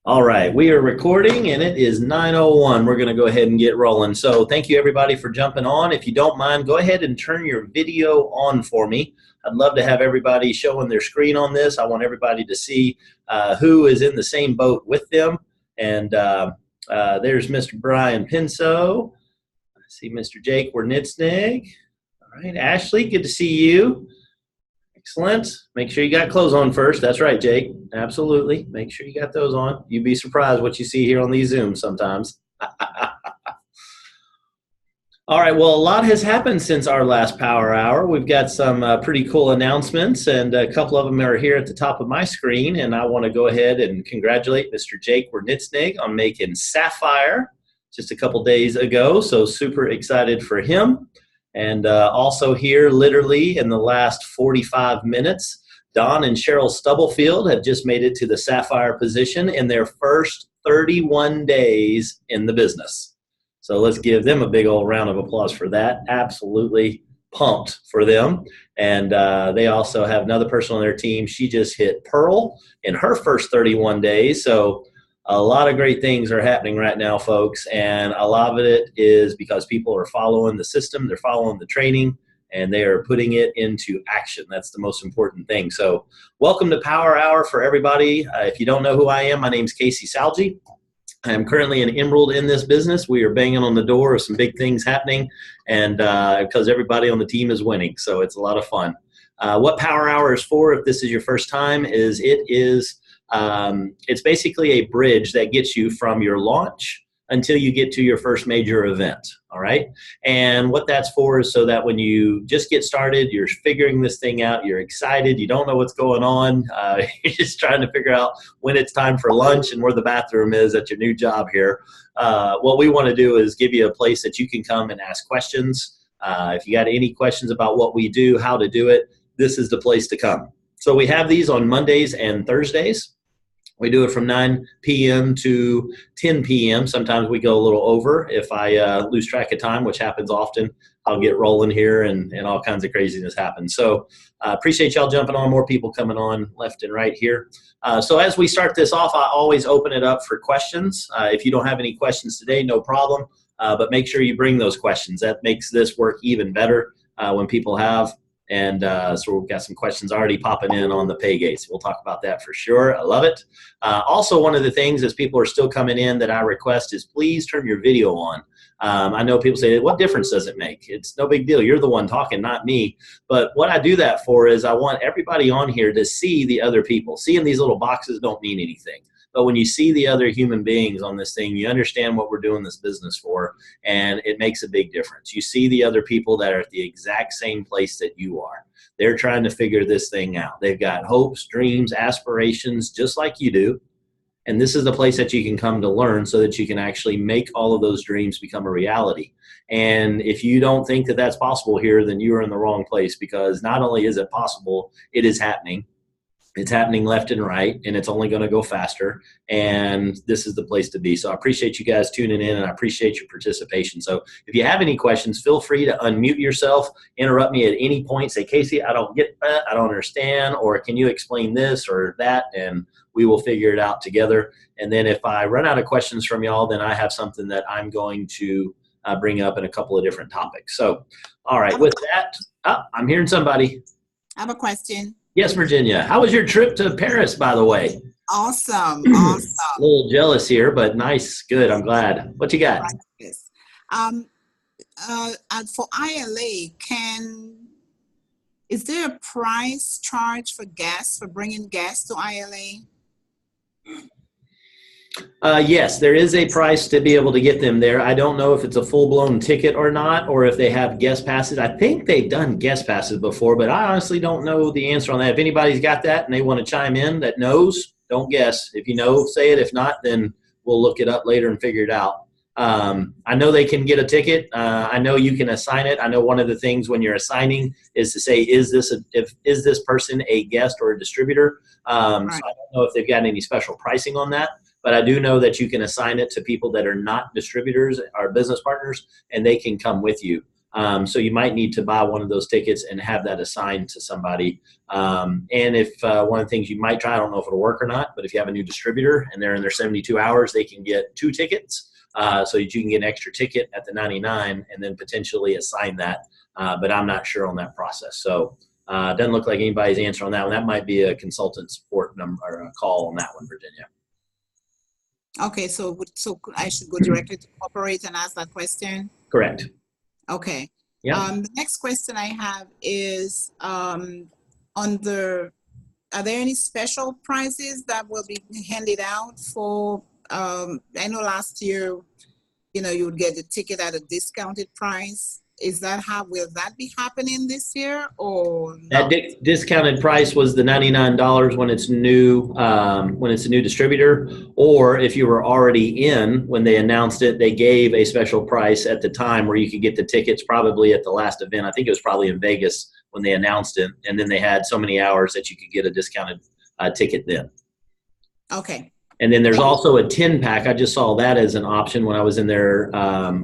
All right, we are recording and it is 9:01. We're going to go ahead and get rolling. So thank you everybody for jumping on. If you don't mind, go ahead and turn your video on for me. I'd love to have everybody showing their screen on this. I want everybody to see who is in the same boat with them. And there's Mr. Brian Pinso. I see Mr. Jake Wernitsnig. All right, Ashley, good to see you. Excellent. Make sure you got clothes on first. That's right, Jake. Absolutely. Make sure you got those on. You'd be surprised what you see here on these Zooms sometimes. All right. Well, a lot has happened since our last Power Hour. We've got some pretty cool announcements, and a couple of them are here at the top of my screen. And I want to go ahead and congratulate Mr. Jake Wernitsnig on making Sapphire just a couple days ago. So super excited for him. And also here, literally in the last 45 minutes, Don and Cheryl Stubblefield have just made it to the Sapphire position in their first 31 days in the business. So let's give them a big old round of applause for that. Absolutely pumped for them. And they also have another person on their team. She just hit Pearl in her first 31 days. So a lot of great things are happening right now, folks, and a lot of it is because people are following the system, they're following the training, and they are putting it into action. That's the most important thing. So welcome to Power Hour for everybody. If you don't know who I am, my name's Casey Salgi. I'm currently an emerald in this business. We are banging on the door of some big things happening, and because everybody on the team is winning, so it's a lot of fun. What Power Hour is for, if this is your first time, is it's basically a bridge that gets you from your launch until you get to your first major event, all right? And what that's for is so that when you just get started, you're figuring this thing out, you're excited, you don't know what's going on, you're just trying to figure out when it's time for lunch and where the bathroom is at your new job here. What we want to do is give you a place that you can come and ask questions. If you got any questions about what we do, how to do it, this is the place to come. So we have these on Mondays and Thursdays. We do it from 9 p.m. to 10 p.m. Sometimes we go a little over. If I lose track of time, which happens often, I'll get rolling here and all kinds of craziness happens. So appreciate y'all jumping on, more people coming on left and right here. So as we start this off, I always open it up for questions. If you don't have any questions today, no problem. But make sure you bring those questions. That makes this work even better when people have. And so we've got some questions already popping in on the pay gates. We'll talk about that for sure. I love it. Also, one of the things as people are still coming in that I request is please turn your video on. I know people say, what difference does it make? It's no big deal. You're the one talking, not me. But what I do that for is I want everybody on here to see the other people. Seeing these little boxes don't mean anything. But when you see the other human beings on this thing, you understand what we're doing this business for, and it makes a big difference. You see the other people that are at the exact same place that you are. They're trying to figure this thing out. They've got hopes, dreams, aspirations, just like you do. And this is the place that you can come to learn so that you can actually make all of those dreams become a reality. And if you don't think that that's possible here, then you are in the wrong place, because not only is it possible, it is happening. It's happening left and right, and it's only going to go faster, and this is the place to be. So I appreciate you guys tuning in, and I appreciate your participation. So if you have any questions, feel free to unmute yourself, interrupt me at any point, say, Casey, I don't get that, I don't understand, or can you explain this or that, and we will figure it out together. And then if I run out of questions from y'all, then I have something that I'm going to bring up in a couple of different topics. So, all right, with that, I'm hearing somebody. I have a question. Yes, Virginia. How was your trip to Paris, by the way? Awesome. Awesome. A little jealous here, but nice. Good. I'm glad. What you got? For ILA, is there a price charge for guests, for bringing guests to ILA? Yes, there is a price to be able to get them there. I don't know if it's a full-blown ticket or not, or if they have guest passes. I think they've done guest passes before, but I honestly don't know the answer on that. If anybody's got that and they want to chime in that knows, don't guess. If you know, say it. If not, then we'll look it up later and figure it out. I know they can get a ticket. I know you can assign it. I know one of the things when you're assigning is to say, is this person a guest or a distributor? Right. So I don't know if they've got any special pricing on that. But I do know that you can assign it to people that are not distributors or business partners, and they can come with you. So you might need to buy one of those tickets and have that assigned to somebody. And if one of the things you might try, I don't know if it'll work or not, but if you have a new distributor and they're in their 72 hours, they can get 2 tickets. So that you can get an extra ticket at the 99 and then potentially assign that. But I'm not sure on that process. So it doesn't look like anybody's answer on that one. That might be a consultant support number or a call on that one, Virginia. Okay, so I should go directly to corporate and ask that question? Correct. Okay. Yeah. The next question I have is are there any special prizes that will be handed out for, I know last year, you would get the ticket at a discounted price. Will that be happening this year or no? That discounted price was the $99 when it's new, when it's a new distributor, or if you were already in when they announced it, they gave a special price at the time where you could get the tickets probably at the last event. I think it was probably in Vegas when they announced it, and then they had so many hours that you could get a discounted ticket then. Okay. And then there's also a 10-pack. I just saw that as an option when I was in there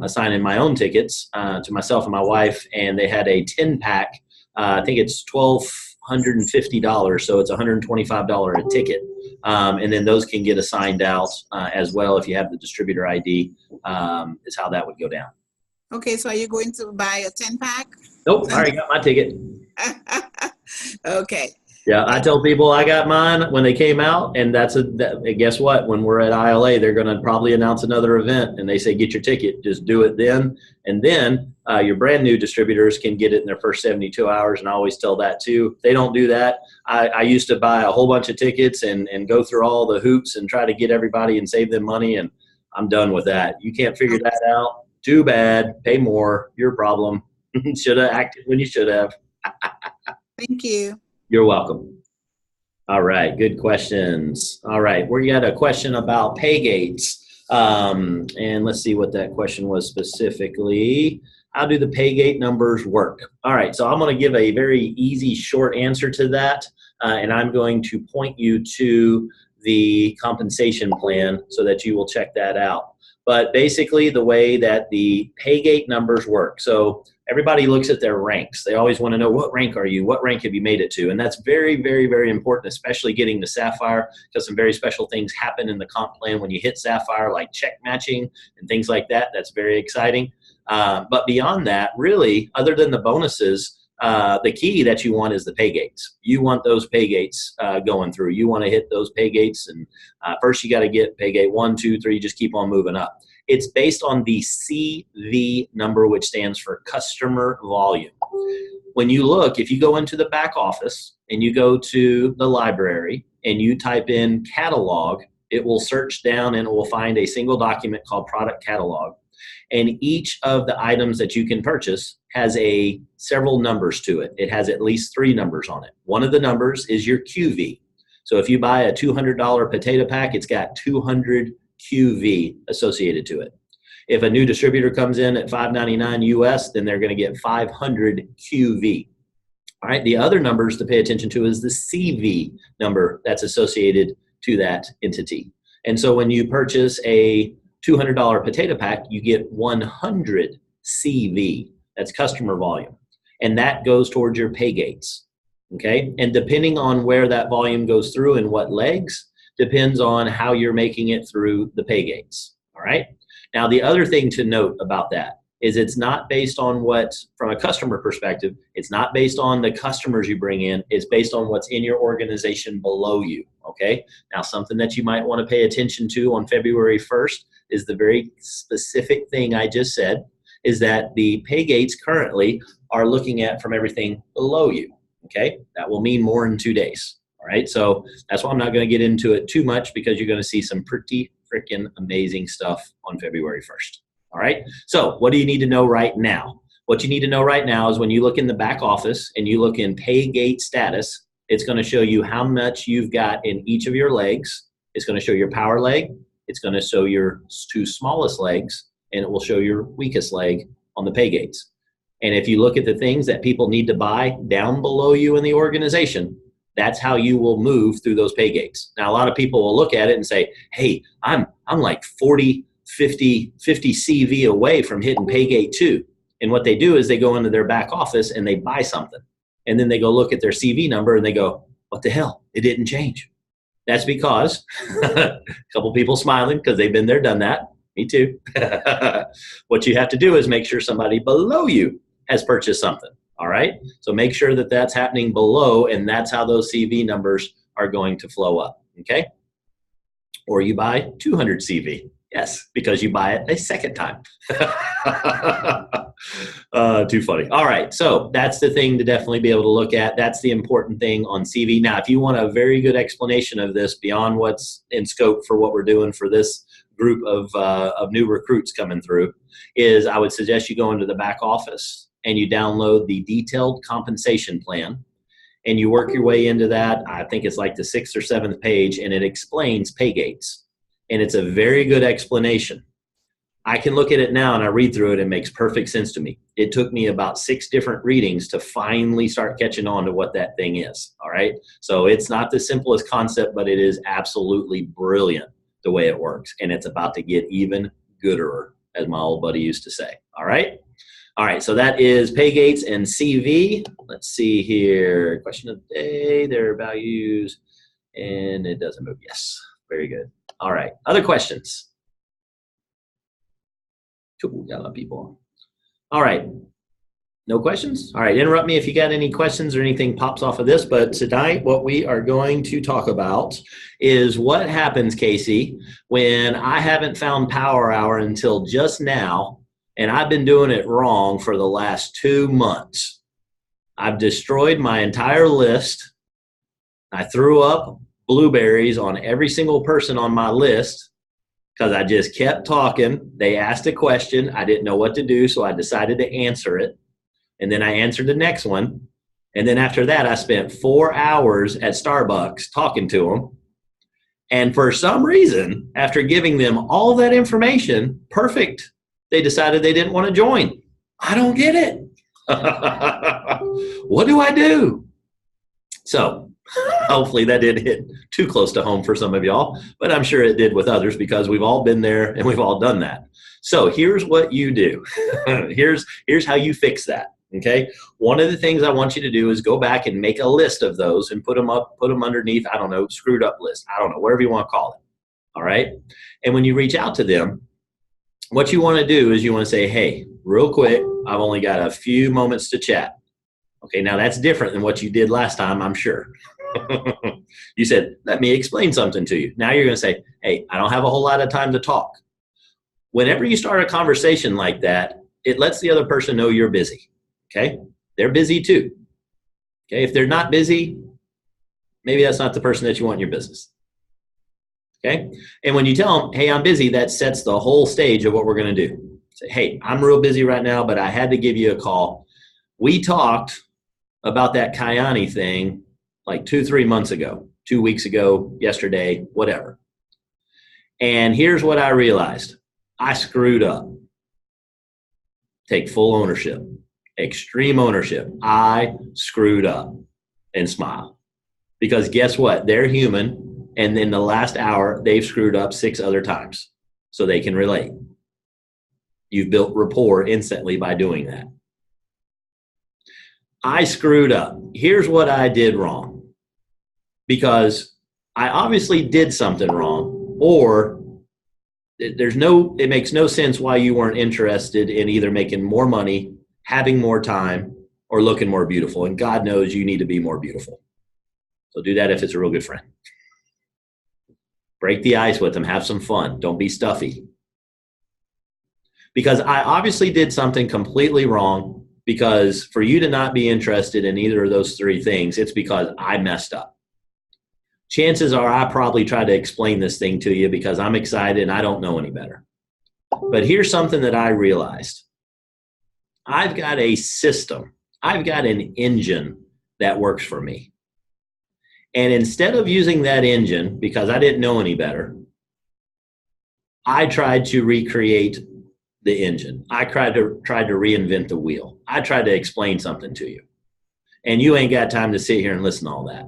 assigning my own tickets to myself and my wife, and they had a 10-pack. I think it's $1,250, so it's $125 a ticket. And then those can get assigned out as well if you have the distributor ID, is how that would go down. Okay, so are you going to buy a 10-pack? Nope, I already got my ticket. Okay. Yeah, I tell people I got mine when they came out, and guess what? When we're at ILA, they're going to probably announce another event, and they say, get your ticket. Just do it then. And then your brand new distributors can get it in their first 72 hours, and I always tell that too. If they don't do that, I used to buy a whole bunch of tickets and go through all the hoops and try to get everybody and save them money, and I'm done with that. You can't figure that out. Too bad. Pay more. Your problem. Should have acted when you should have. Thank you. You're welcome. All right, good questions. All right, we got a question about pay gates. And let's see what that question was specifically. How do the pay gate numbers work? All right, so I'm going to give a very easy, short answer to that. And I'm going to point you to the compensation plan so that you will check that out. But basically the way that the pay gate numbers work. So everybody looks at their ranks. They always want to know, what rank are you? What rank have you made it to? And that's very, very, very important, especially getting to Sapphire, because some very special things happen in the comp plan when you hit Sapphire, like check matching and things like that. That's very exciting. But beyond that, really, other than the bonuses, the key that you want is the pay gates. You want those pay gates going through. You want to hit those pay gates. And first you got to get pay gate 1, 2, 3, just keep on moving up. It's based on the CV number, which stands for customer volume. When you look, if you go into the back office and you go to the library and you type in catalog, it will search down and it will find a single document called product catalog. And each of the items that you can purchase has several numbers to it. It has at least 3 numbers on it. One of the numbers is your QV. So if you buy a $200 potato pack, it's got 200 QV associated to it. If a new distributor comes in at $5.99 US, then they're going to get 500 QV. All right, the other numbers to pay attention to is the CV number that's associated to that entity. And so when you purchase a $200 potato pack, you get 100 CV. That's customer volume. And that goes towards your pay gates. Okay, and depending on where that volume goes through and what legs, depends on how you're making it through the pay gates. All right. Now, the other thing to note about that is it's not based on from a customer perspective, it's not based on the customers you bring in. It's based on what's in your organization below you. Okay. Now, something that you might want to pay attention to on February 1st is the very specific thing I just said, is that the pay gates currently are looking at from everything below you. Okay. That will mean more in 2 days. All right, so that's why I'm not going to get into it too much, because you're going to see some pretty freaking amazing stuff on February 1st. All right, so what do you need to know right now? What you need to know right now is when you look in the back office and you look in pay gate status, it's going to show you how much you've got in each of your legs. It's going to show your power leg. It's going to show your 2 smallest legs, and it will show your weakest leg on the pay gates. And if you look at the things that people need to buy down below you in the organization, that's how you will move through those pay gates. Now, a lot of people will look at it and say, hey, I'm like 40, 50 CV away from hitting pay gate 2. And what they do is they go into their back office and they buy something. And then they go look at their CV number and they go, what the hell? It didn't change. That's because a couple people smiling because they've been there, done that. Me too. What you have to do is make sure somebody below you has purchased something. All right. So make sure that that's happening below, and that's how those CV numbers are going to flow up. Okay. Or you buy 200 CV. Yes, because you buy it a second time. Too funny. All right, so that's the thing to definitely be able to look at. That's the important thing on CV. Now, if you want a very good explanation of this beyond what's in scope for what we're doing for this group of new recruits coming through, is I would suggest you go into the back office and you download the detailed compensation plan. And you work your way into that. I think it's like the 6th or 7th page, and it explains pay gates. And it's a very good explanation. I can look at it now and I read through it, and it makes perfect sense to me. It took me about 6 different readings to finally start catching on to what that thing is. All right. So it's not the simplest concept, but it is absolutely brilliant the way it works. And it's about to get even gooder, as my old buddy used to say. All right. All right, so that is pay gates and CV. Let's see here. Question of the day, their values, and it doesn't move. Yes, very good. All right, other questions? Cool, got a lot of people. All right, no questions? All right, interrupt me if you got any questions or anything pops off of this, but tonight what we are going to talk about is what happens, Casey, when I haven't found Power Hour until just now, and I've been doing it wrong for the last 2 months. I've destroyed my entire list. I threw up blueberries on every single person on my list because I just kept talking. They asked a question. I didn't know what to do, so I decided to answer it. And then I answered the next one. And then after that, I spent 4 hours at Starbucks talking to them. And for some reason, after giving them all that information, perfect, they decided they didn't want to join. I don't get it. What do I do? So hopefully that didn't hit too close to home for some of y'all, but I'm sure it did with others because we've all been there and we've all done that. So here's what you do. Here's how you fix that. Okay. One of the things I want you to do is go back and make a list of those and put them underneath, I don't know, screwed up list. I don't know, whatever you want to call it. All right. And when you reach out to them, what you want to do is you want to say, hey, real quick, I've only got a few moments to chat. Okay, now that's different than what you did last time, I'm sure. You said, let me explain something to you. Now you're going to say, hey, I don't have a whole lot of time to talk. Whenever you start a conversation like that, it lets the other person know you're busy. Okay, they're busy too. Okay, if they're not busy, maybe that's not the person that you want in your business. Okay. And when you tell them, hey, I'm busy, that sets the whole stage of what we're going to do. Say, hey, I'm real busy right now, but I had to give you a call. We talked about that Kyani thing like 2-3 months ago, 2 weeks ago, yesterday, whatever. And here's what I realized. I screwed up. Take full ownership, extreme ownership. I screwed up, and smile. Because guess what? They're human. And in the last hour, they've screwed up 6 other times. So they can relate. You've built rapport instantly by doing that. I screwed up. Here's what I did wrong. Because I obviously did something wrong, or it makes no sense why you weren't interested in either making more money, having more time, or looking more beautiful. And God knows you need to be more beautiful. So do that if it's a real good friend. Break the ice with them. Have some fun. Don't be stuffy. Because I obviously did something completely wrong, because for you to not be interested in either of those 3 things, it's because I messed up. Chances are I probably tried to explain this thing to you because I'm excited and I don't know any better. But here's something that I realized. I've got a system. I've got an engine that works for me. And instead of using that engine, because I didn't know any better, I tried to recreate the engine. I tried to reinvent the wheel. I tried to explain something to you. And you ain't got time to sit here and listen to all that.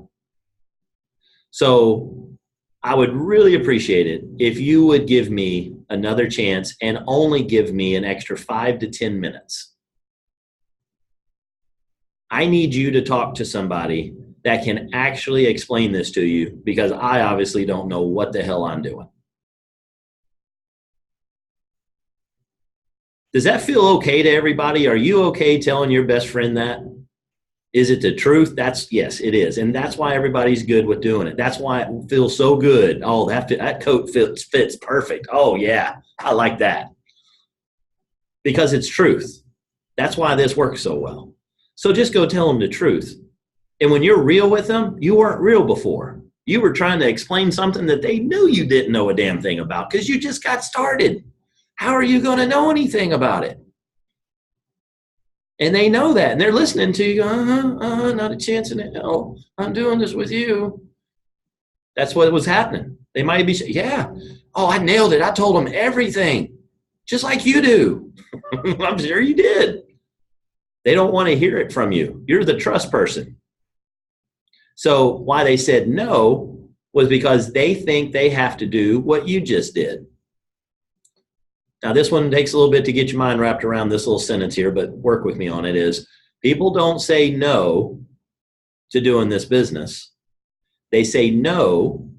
So I would really appreciate it if you would give me another chance and only give me an extra 5 to 10 minutes. I need you to talk to somebody that can actually explain this to you, because I obviously don't know what the hell I'm doing. Does that feel okay to everybody? Are you okay telling your best friend that? Is it the truth? Yes, it is. And that's why everybody's good with doing it. That's why it feels so good. Oh, that coat fits perfect. Oh, yeah, I like that. Because it's truth. That's why this works so well. So just go tell them the truth. And when you're real with them, you weren't real before. You were trying to explain something that they knew you didn't know a damn thing about because you just got started. How are you going to know anything about it? And they know that, and they're listening to you. Not a chance in hell. I'm doing this with you. That's what was happening. They might be saying, yeah, oh, I nailed it. I told them everything, just like you do. I'm sure you did. They don't want to hear it from you. You're the trust person. So why they said no was because they think they have to do what you just did. Now, this one takes a little bit to get your mind wrapped around this little sentence here, but work with me on it. Is people don't say no to doing this business. They say no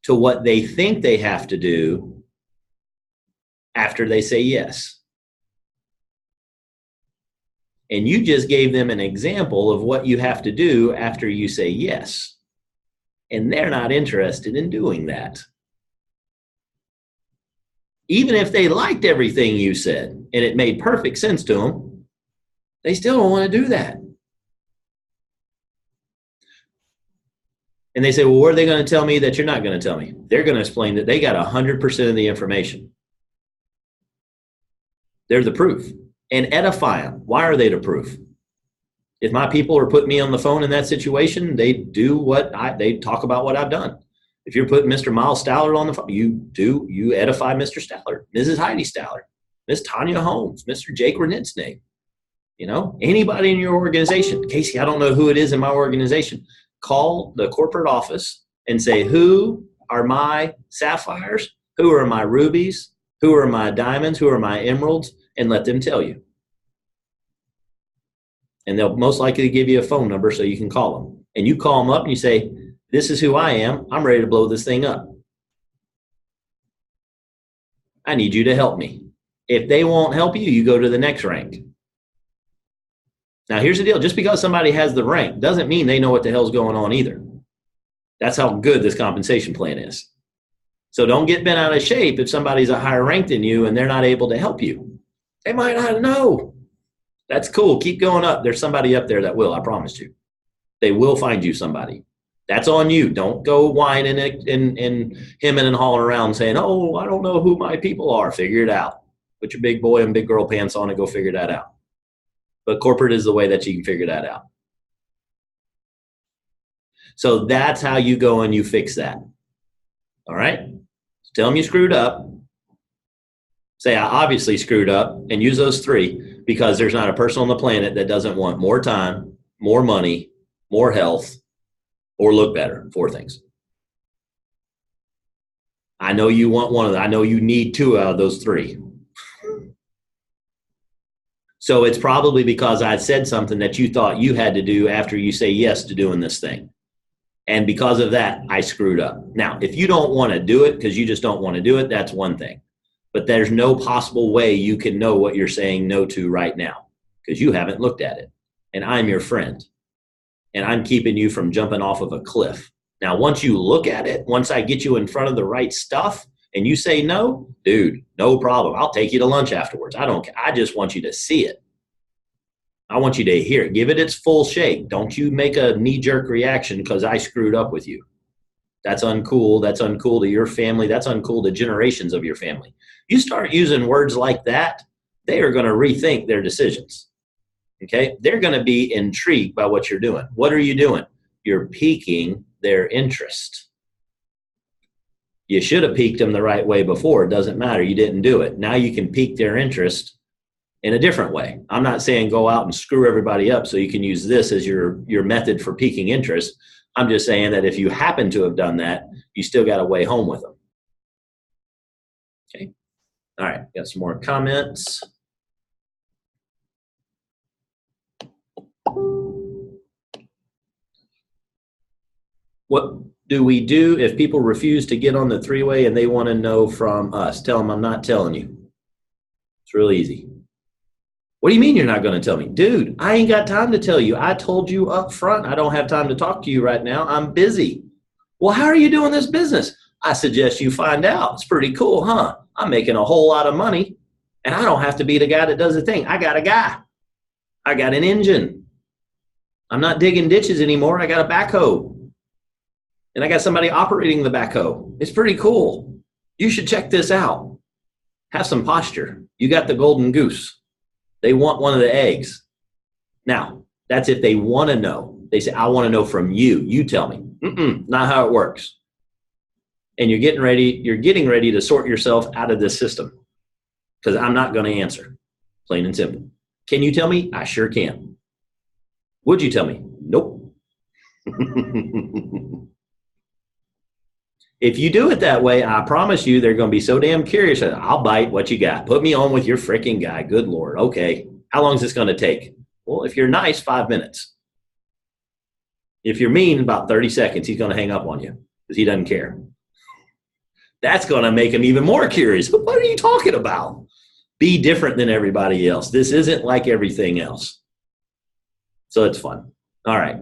to what they think they have to do after they say yes. And you just gave them an example of what you have to do after you say yes. And they're not interested in doing that. Even if they liked everything you said and it made perfect sense to them, they still don't want to do that. And they say, well, what are they going to tell me that you're not going to tell me? They're going to explain that they got 100% of the information. They're the proof. And edify them. Why are they the proof? If my people are putting me on the phone in that situation, they they talk about what I've done. If you're putting Mr. Miles Stallard on the phone, you edify Mr. Stallard, Mrs. Heidi Stallard, Miss Tanya Holmes, Mr. Jake Renit's name. Anybody in your organization. Casey, I don't know who it is in my organization. Call the corporate office and say, who are my sapphires? Who are my rubies? Who are my diamonds? Who are my emeralds? And let them tell you. And they'll most likely give you a phone number so you can call them. And you call them up and you say, this is who I am. I'm ready to blow this thing up. I need you to help me. If they won't help you, you go to the next rank. Now, here's the deal. Just because somebody has the rank doesn't mean they know what the hell's going on either. That's how good this compensation plan is. So don't get bent out of shape if somebody's a higher rank than you and they're not able to help you. They might not know. That's cool. Keep going up. There's somebody up there that will, I promise you. They will find you somebody. That's on you. Don't go whining and hemming and hauling around saying, oh, I don't know who my people are. Figure it out. Put your big boy and big girl pants on and go figure that out. But corporate is the way that you can figure that out. So that's how you go and you fix that. All right? Tell them you screwed up. Say, I obviously screwed up, and use those three, because there's not a person on the planet that doesn't want more time, more money, more health, or look better. 4 things. I know you want one of them. I know you need 2 out of those 3. So it's probably because I said something that you thought you had to do after you say yes to doing this thing. And because of that, I screwed up. Now, if you don't want to do it because you just don't want to do it, that's one thing. But there's no possible way you can know what you're saying no to right now because you haven't looked at it. And I'm your friend. And I'm keeping you from jumping off of a cliff. Now, once you look at it, once I get you in front of the right stuff and you say no, dude, no problem. I'll take you to lunch afterwards. I don't care. I just want you to see it. I want you to hear it. Give it its full shake. Don't you make a knee-jerk reaction because I screwed up with you. That's uncool. That's uncool to your family. That's uncool to generations of your family. You start using words like that, they are going to rethink their decisions. Okay? They're going to be intrigued by what you're doing. What are you doing? You're piquing their interest. You should have piqued them the right way before. It doesn't matter. You didn't do it. Now you can pique their interest in a different way. I'm not saying go out and screw everybody up so you can use this as your method for piquing interest. I'm just saying that if you happen to have done that, you still got to weigh home with them. Okay. All right. Got some more comments. What do we do if people refuse to get on the three-way and they want to know from us? Tell them I'm not telling you. It's real easy. What do you mean you're not going to tell me? Dude, I ain't got time to tell you. I told you up front I don't have time to talk to you right now. I'm busy. Well, how are you doing this business? I suggest you find out. It's pretty cool, huh? I'm making a whole lot of money, and I don't have to be the guy that does the thing. I got a guy. I got an engine. I'm not digging ditches anymore. I got a backhoe. And I got somebody operating the backhoe. It's pretty cool. You should check this out. Have some posture. You got the golden goose. They want one of the eggs. Now, that's if they want to know. They say, I want to know from you. You tell me. Not how it works. And you're getting ready to sort yourself out of this system because I'm not going to answer. Plain and simple. Can you tell me? I sure can. Would you tell me? Nope. If you do it that way, I promise you they're going to be so damn curious. I'll bite what you got. Put me on with your freaking guy. Good Lord. Okay. How long is this going to take? Well, if you're nice, 5 minutes. If you're mean, about 30 seconds, he's going to hang up on you because he doesn't care. That's going to make him even more curious. But what are you talking about? Be different than everybody else. This isn't like everything else. So it's fun. All right.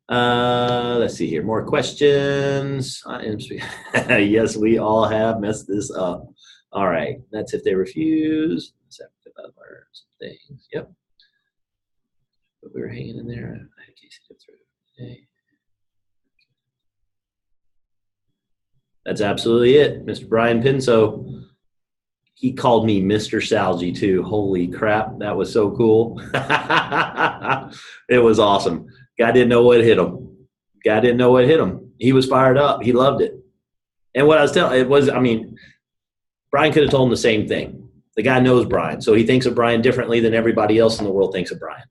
Let's see here. More questions. Yes, we all have messed this up. All right. That's if they refuse. Things. Yep. But we were hanging in there. That's absolutely it. Mr. Brian Pinso. He called me Mr. Salgy too. Holy crap. That was so cool. It was awesome. Guy didn't know what hit him. He was fired up. He loved it. And what I was telling, Brian could have told him the same thing. The guy knows Brian, so he thinks of Brian differently than everybody else in the world thinks of Brian.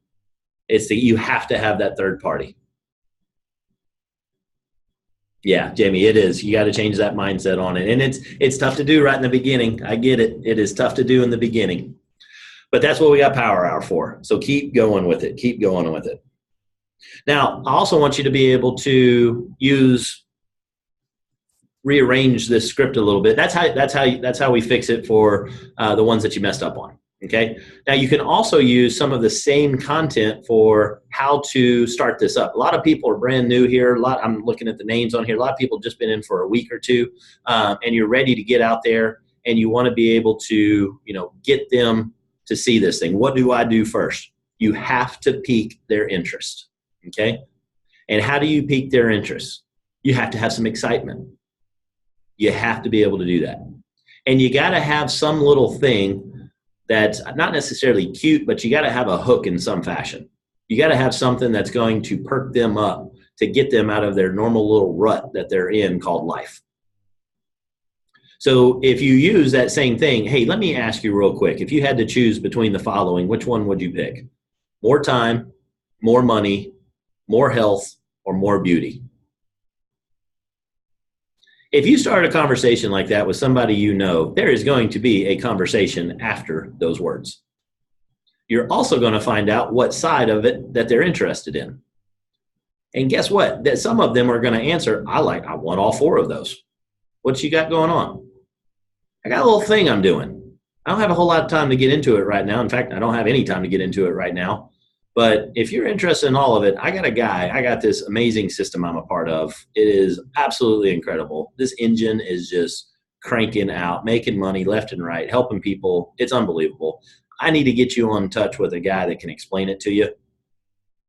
It's that you have to have that third party. Yeah, Jamie, it is. You got to change that mindset on it. And it's tough to do right in the beginning. I get it. It is tough to do in the beginning. But that's what we got Power Hour for. So keep going with it. Keep going with it. Now, I also want you to be able to rearrange this script a little bit. That's how we fix it for the ones that you messed up on. Okay. Now you can also use some of the same content for how to start this up. A lot of people are brand new here. I'm looking at the names on here. A lot of people have just been in for a week or two, and you're ready to get out there and you want to be able to, get them to see this thing. What do I do first? You have to pique their interest. Okay. And how do you pique their interest? You have to have some excitement. You have to be able to do that. And you got to have some little thing that's not necessarily cute, but you got to have a hook in some fashion. You got to have something that's going to perk them up to get them out of their normal little rut that they're in called life. So if you use that same thing, hey, let me ask you real quick. If you had to choose between the following, which one would you pick? More time, more money, more health, or more beauty? If you start a conversation like that with somebody there is going to be a conversation after those words. You're also going to find out what side of it that they're interested in. And guess what? That some of them are going to answer, I want all four of those. What you got going on? I got a little thing I'm doing. I don't have a whole lot of time to get into it right now. In fact, I don't have any time to get into it right now. But if you're interested in all of it, I got this amazing system I'm a part of. It is absolutely incredible. This engine is just cranking out, making money left and right, helping people. It's unbelievable. I need to get you in touch with a guy that can explain it to you.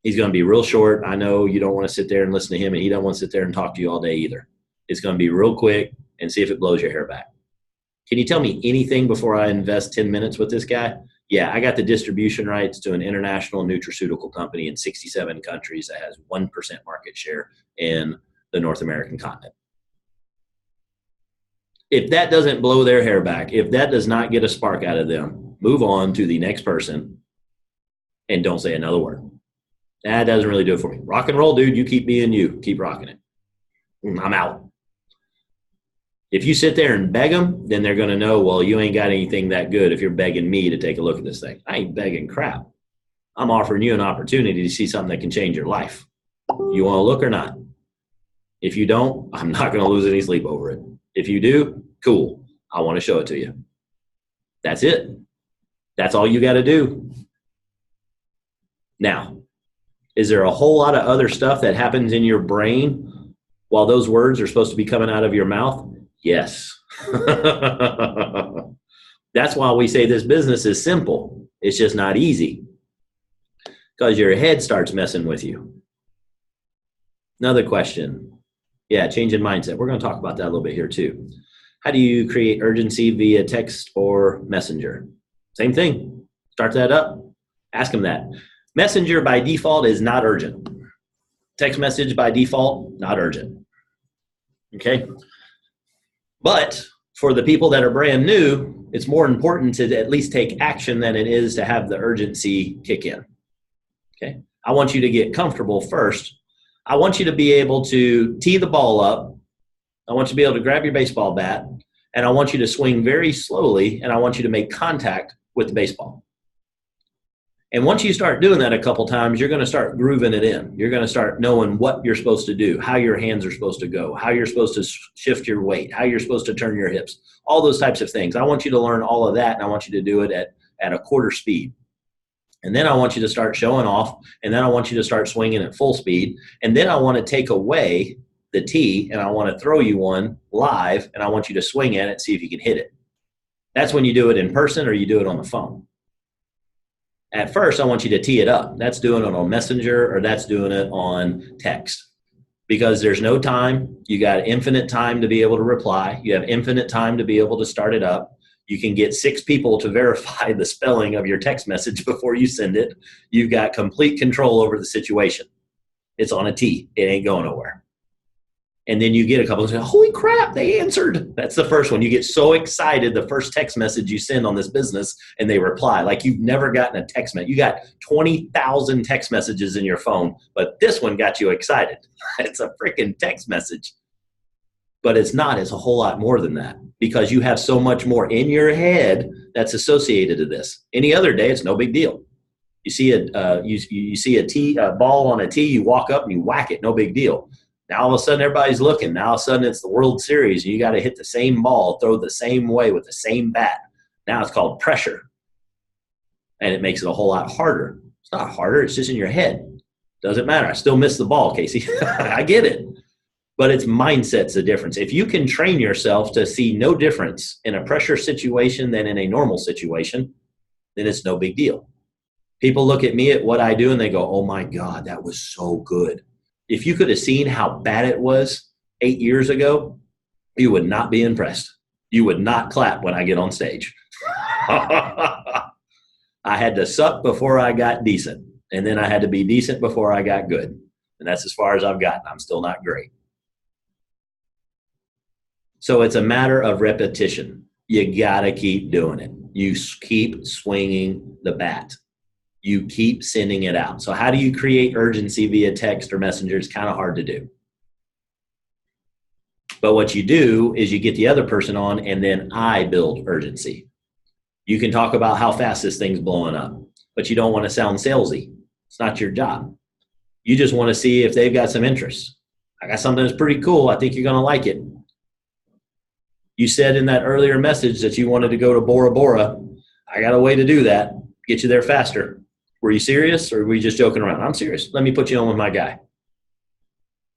He's going to be real short. I know you don't want to sit there and listen to him, and he don't want to sit there and talk to you all day either. It's going to be real quick and see if it blows your hair back. Can you tell me anything before I invest 10 minutes with this guy? Yeah, I got the distribution rights to an international nutraceutical company in 67 countries that has 1% market share in the North American continent. If that doesn't blow their hair back, if that does not get a spark out of them, move on to the next person and don't say another word. That doesn't really do it for me. Rock and roll, dude. You keep being you. Keep rocking it. I'm out. If you sit there and beg them, then they're going to know, well, you ain't got anything that good if you're begging me to take a look at this thing. I ain't begging crap. I'm offering you an opportunity to see something that can change your life. You want to look or not? If you don't, I'm not going to lose any sleep over it. If you do, cool. I want to show it to you. That's it. That's all you got to do. Now, is there a whole lot of other stuff that happens in your brain while those words are supposed to be coming out of your mouth? Yes. That's why we say this business is simple. It's just not easy because your head starts messing with you. Another question. Yeah, change in mindset. We're going to talk about that a little bit here too. How do you create urgency via text or messenger? Same thing. Start that up. Ask them that. Messenger by default is not urgent. Text message by default, not urgent. Okay? But for the people that are brand new, it's more important to at least take action than it is to have the urgency kick in. Okay? I want you to get comfortable first. I want you to be able to tee the ball up. I want you to be able to grab your baseball bat, and I want you to swing very slowly, and I want you to make contact with the baseball. And once you start doing that a couple times, you're going to start grooving it in. You're going to start knowing what you're supposed to do, how your hands are supposed to go, how you're supposed to shift your weight, how you're supposed to turn your hips, all those types of things. I want you to learn all of that, and I want you to do it at a quarter speed. And then I want you to start showing off, and then I want you to start swinging at full speed. And then I want to take away the tee, and I want to throw you one live, and I want you to swing at it, see if you can hit it. That's when you do it in person or you do it on the phone. At first, I want you to tee it up. That's doing it on Messenger or that's doing it on text. Because there's no time. You got infinite time to be able to reply. You have infinite time to be able to start it up. You can get 6 people to verify the spelling of your text message before you send it. You've got complete control over the situation. It's on a tee. It ain't going nowhere. And then you get a couple and say, holy crap, they answered. That's the first one. You get so excited the first text message you send on this business and they reply like you've never gotten a text message. You got 20,000 text messages in your phone, but this one got you excited. It's a freaking text message. But it's not. It's a whole lot more than that because you have so much more in your head that's associated to this. Any other day, it's no big deal. You see you see a ball on a tee, you walk up and you whack it, no big deal. Now all of a sudden everybody's looking. Now all of a sudden it's the World Series. You got to hit the same ball, throw the same way with the same bat. Now it's called pressure. And it makes it a whole lot harder. It's not harder. It's just in your head. Doesn't matter. I still miss the ball, Casey. I get it. But it's mindset's the difference. If you can train yourself to see no difference in a pressure situation than in a normal situation, then it's no big deal. People look at me at what I do and they go, oh my God, that was so good. If you could have seen how bad it was 8 years ago, you would not be impressed. You would not clap when I get on stage. I had to suck before I got decent. And then I had to be decent before I got good. And that's as far as I've gotten. I'm still not great. So it's a matter of repetition. You got to keep doing it. You keep swinging the bat. You keep sending it out. So how do you create urgency via text or messenger? It's kind of hard to do. But what you do is you get the other person on and then I build urgency. You can talk about how fast this thing's blowing up, but you don't want to sound salesy. It's not your job. You just want to see if they've got some interest. I got something that's pretty cool. I think you're going to like it. You said in that earlier message that you wanted to go to Bora Bora. I got a way to do that. Get you there faster. Were you serious or were you just joking around? I'm serious. Let me put you on with my guy.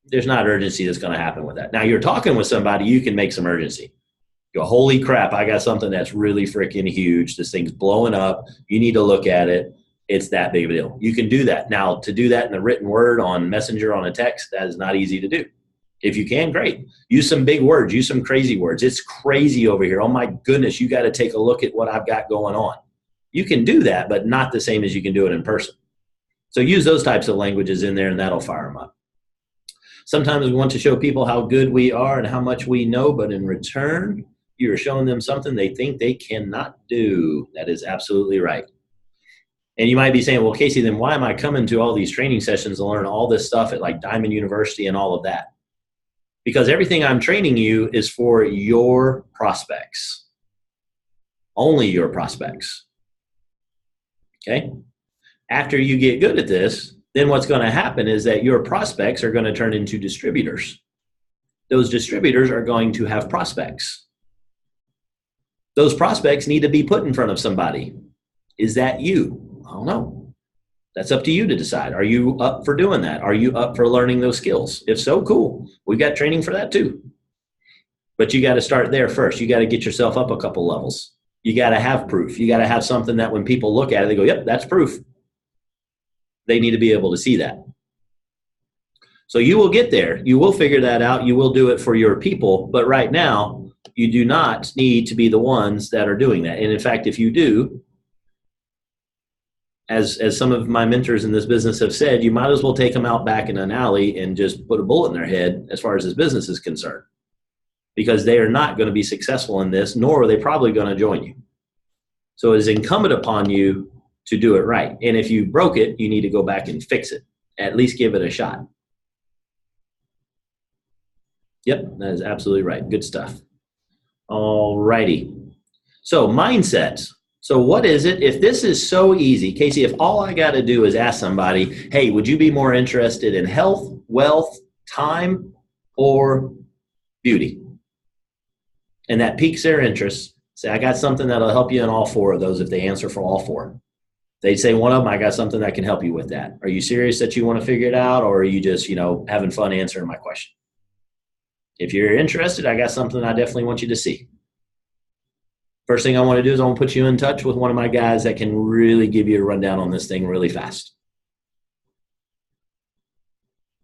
There's not urgency that's going to happen with that. Now you're talking with somebody, you can make some urgency. You go, holy crap, I got something that's really freaking huge. This thing's blowing up. You need to look at it. It's that big of a deal. You can do that. Now to do that in a written word on Messenger on a text, that is not easy to do. If you can, great. Use some big words. Use some crazy words. It's crazy over here. Oh my goodness, you got to take a look at what I've got going on. You can do that, but not the same as you can do it in person. So use those types of languages in there and that'll fire them up. Sometimes we want to show people how good we are and how much we know, but in return, you're showing them something they think they cannot do. That is absolutely right. And you might be saying, well, Casey, then why am I coming to all these training sessions to learn all this stuff at like Diamond University and all of that? Because everything I'm training you is for your prospects. Only your prospects. Okay? After you get good at this, then what's going to happen is that your prospects are going to turn into distributors. those distributors are going to have prospects. Those prospects need to be put in front of somebody. Is that you? I don't know. That's up to you to decide. Are you up for doing that? Are you up for learning those skills? If so, cool. We've got training for that too. But you got to start there first. You got to get yourself up a couple levels. You got to have proof. You got to have something that when people look at it, they go, yep, that's proof. They need to be able to see that. So you will get there. You will figure that out. You will do it for your people. But right now, you do not need to be the ones that are doing that. And in fact, if you do, as some of my mentors in this business have said, you might as well take them out back in an alley and just put a bullet in their head as far as this business is concerned, because they are not going to be successful in this, nor are they probably going to join you. So it is incumbent upon you to do it right. And if you broke it, you need to go back and fix it. At least give it a shot. Yep, that is absolutely right. Good stuff. All righty. So mindset. So what is it? If this is so easy, Casey, if all I got to do is ask somebody, hey, would you be more interested in health, wealth, time, or beauty? And that piques their interest. Say, I got something that'll help you in all four of those if they answer for all four. They say one of them, I got something that can help you with that. Are you serious that you want to figure it out, or are you just, having fun answering my question? If you're interested, I got something I definitely want you to see. First thing I want to do is I want to put you in touch with one of my guys that can really give you a rundown on this thing really fast.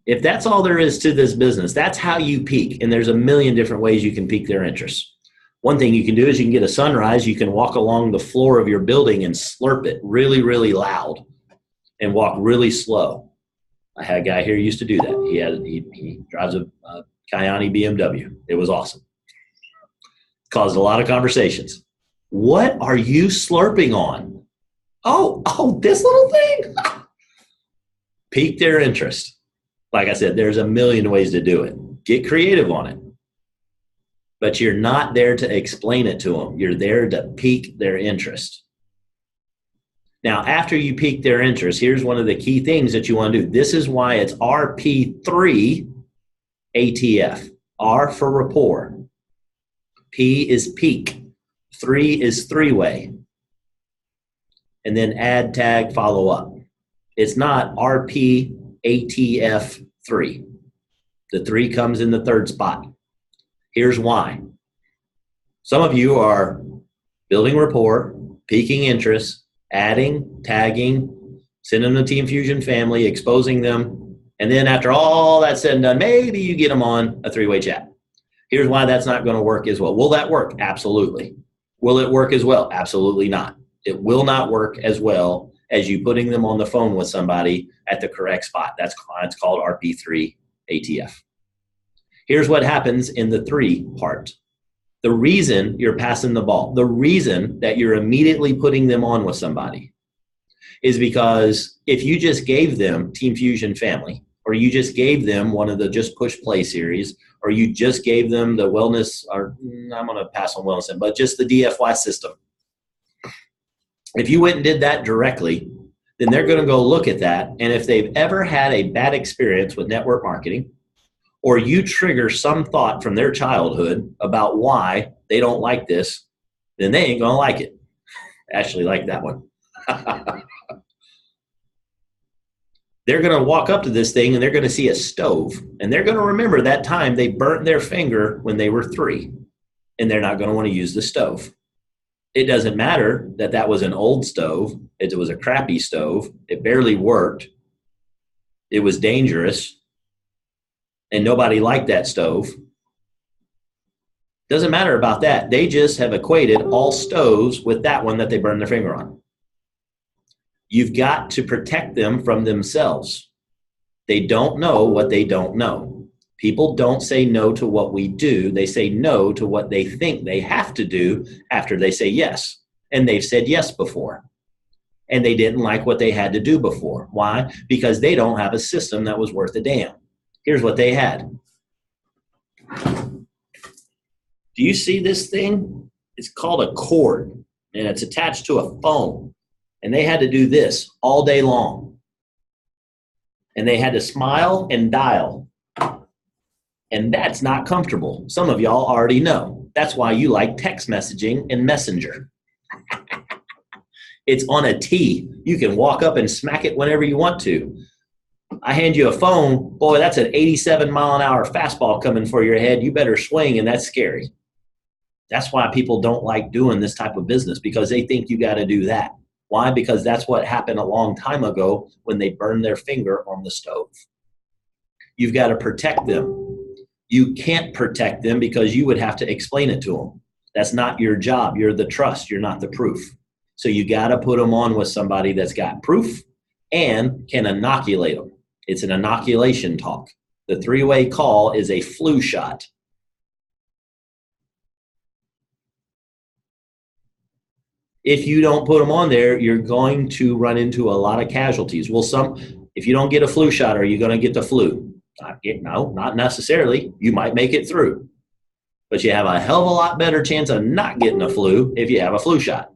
If that's all there is to this business, that's how you peak. And there's a million different ways you can pique their interest. One thing you can do is you can get a sunrise. You can walk along the floor of your building and slurp it really, really loud and walk really slow. I had a guy here who used to do that. He drives a Kyani BMW. It was awesome. Caused a lot of conversations. What are you slurping on? Oh, this little thing? Pique their interest. Like I said, there's a million ways to do it. Get creative on it. But you're not there to explain it to them. You're there to pique their interest. Now, after you pique their interest, here's one of the key things that you want to do. This is why it's RP3 ATF. R for rapport. P is peak. 3 is three-way. And then add, tag, follow up. It's not RP ATF 3. The 3 comes in the third spot. Here's why. Some of you are building rapport, piquing interest, adding, tagging, sending them to Team Fusion family, exposing them, and then after all that's said and done, maybe you get them on a 3-way chat. Here's why that's not going to work as well. Will that work? Absolutely. Will it work as well? Absolutely not. It will not work as well as you putting them on the phone with somebody at the correct spot. That's called RP3 ATF. Here's what happens in the 3 part. The reason you're passing the ball, the reason that you're immediately putting them on with somebody is because if you just gave them Team Fusion Family, or you just gave them one of the Just Push Play series, or you just gave them the wellness, or I'm going to pass on wellness, but just the DFY system. If you went and did that directly, then they're going to go look at that. And if they've ever had a bad experience with network marketing, or you trigger some thought from their childhood about why they don't like this, then they ain't going to like it. I actually like that one. They're going to walk up to this thing and they're going to see a stove. And they're going to remember that time they burnt their finger when they were 3. And they're not going to want to use the stove. It doesn't matter that that was an old stove. It was a crappy stove. It barely worked. It was dangerous. And nobody liked that stove. Doesn't matter about that. They just have equated all stoves with that one that they burned their finger on. You've got to protect them from themselves. They don't know what they don't know. People don't say no to what we do. They say no to what they think they have to do after they say yes. And they've said yes before. And they didn't like what they had to do before. Why? Because they don't have a system that was worth a damn. Here's what they had. Do you see this thing? It's called a cord, and it's attached to a phone. And they had to do this all day long. And they had to smile and dial. And that's not comfortable. Some of y'all already know. That's why you like text messaging and Messenger. It's on a tee. You can walk up and smack it whenever you want to. I hand you a phone, boy, that's an 87-mile-an-hour fastball coming for your head. You better swing, and that's scary. That's why people don't like doing this type of business, because they think you got to do that. Why? Because that's what happened a long time ago when they burned their finger on the stove. You've got to protect them. You can't protect them because you would have to explain it to them. That's not your job. You're the trust. You're not the proof. So you got to put them on with somebody that's got proof and can inoculate them. It's an inoculation talk. The three-way call is a flu shot. If you don't put them on there, you're going to run into a lot of casualties. Well, if you don't get a flu shot, are you going to get the flu? No, not necessarily. You might make it through. But you have a hell of a lot better chance of not getting a flu if you have a flu shot.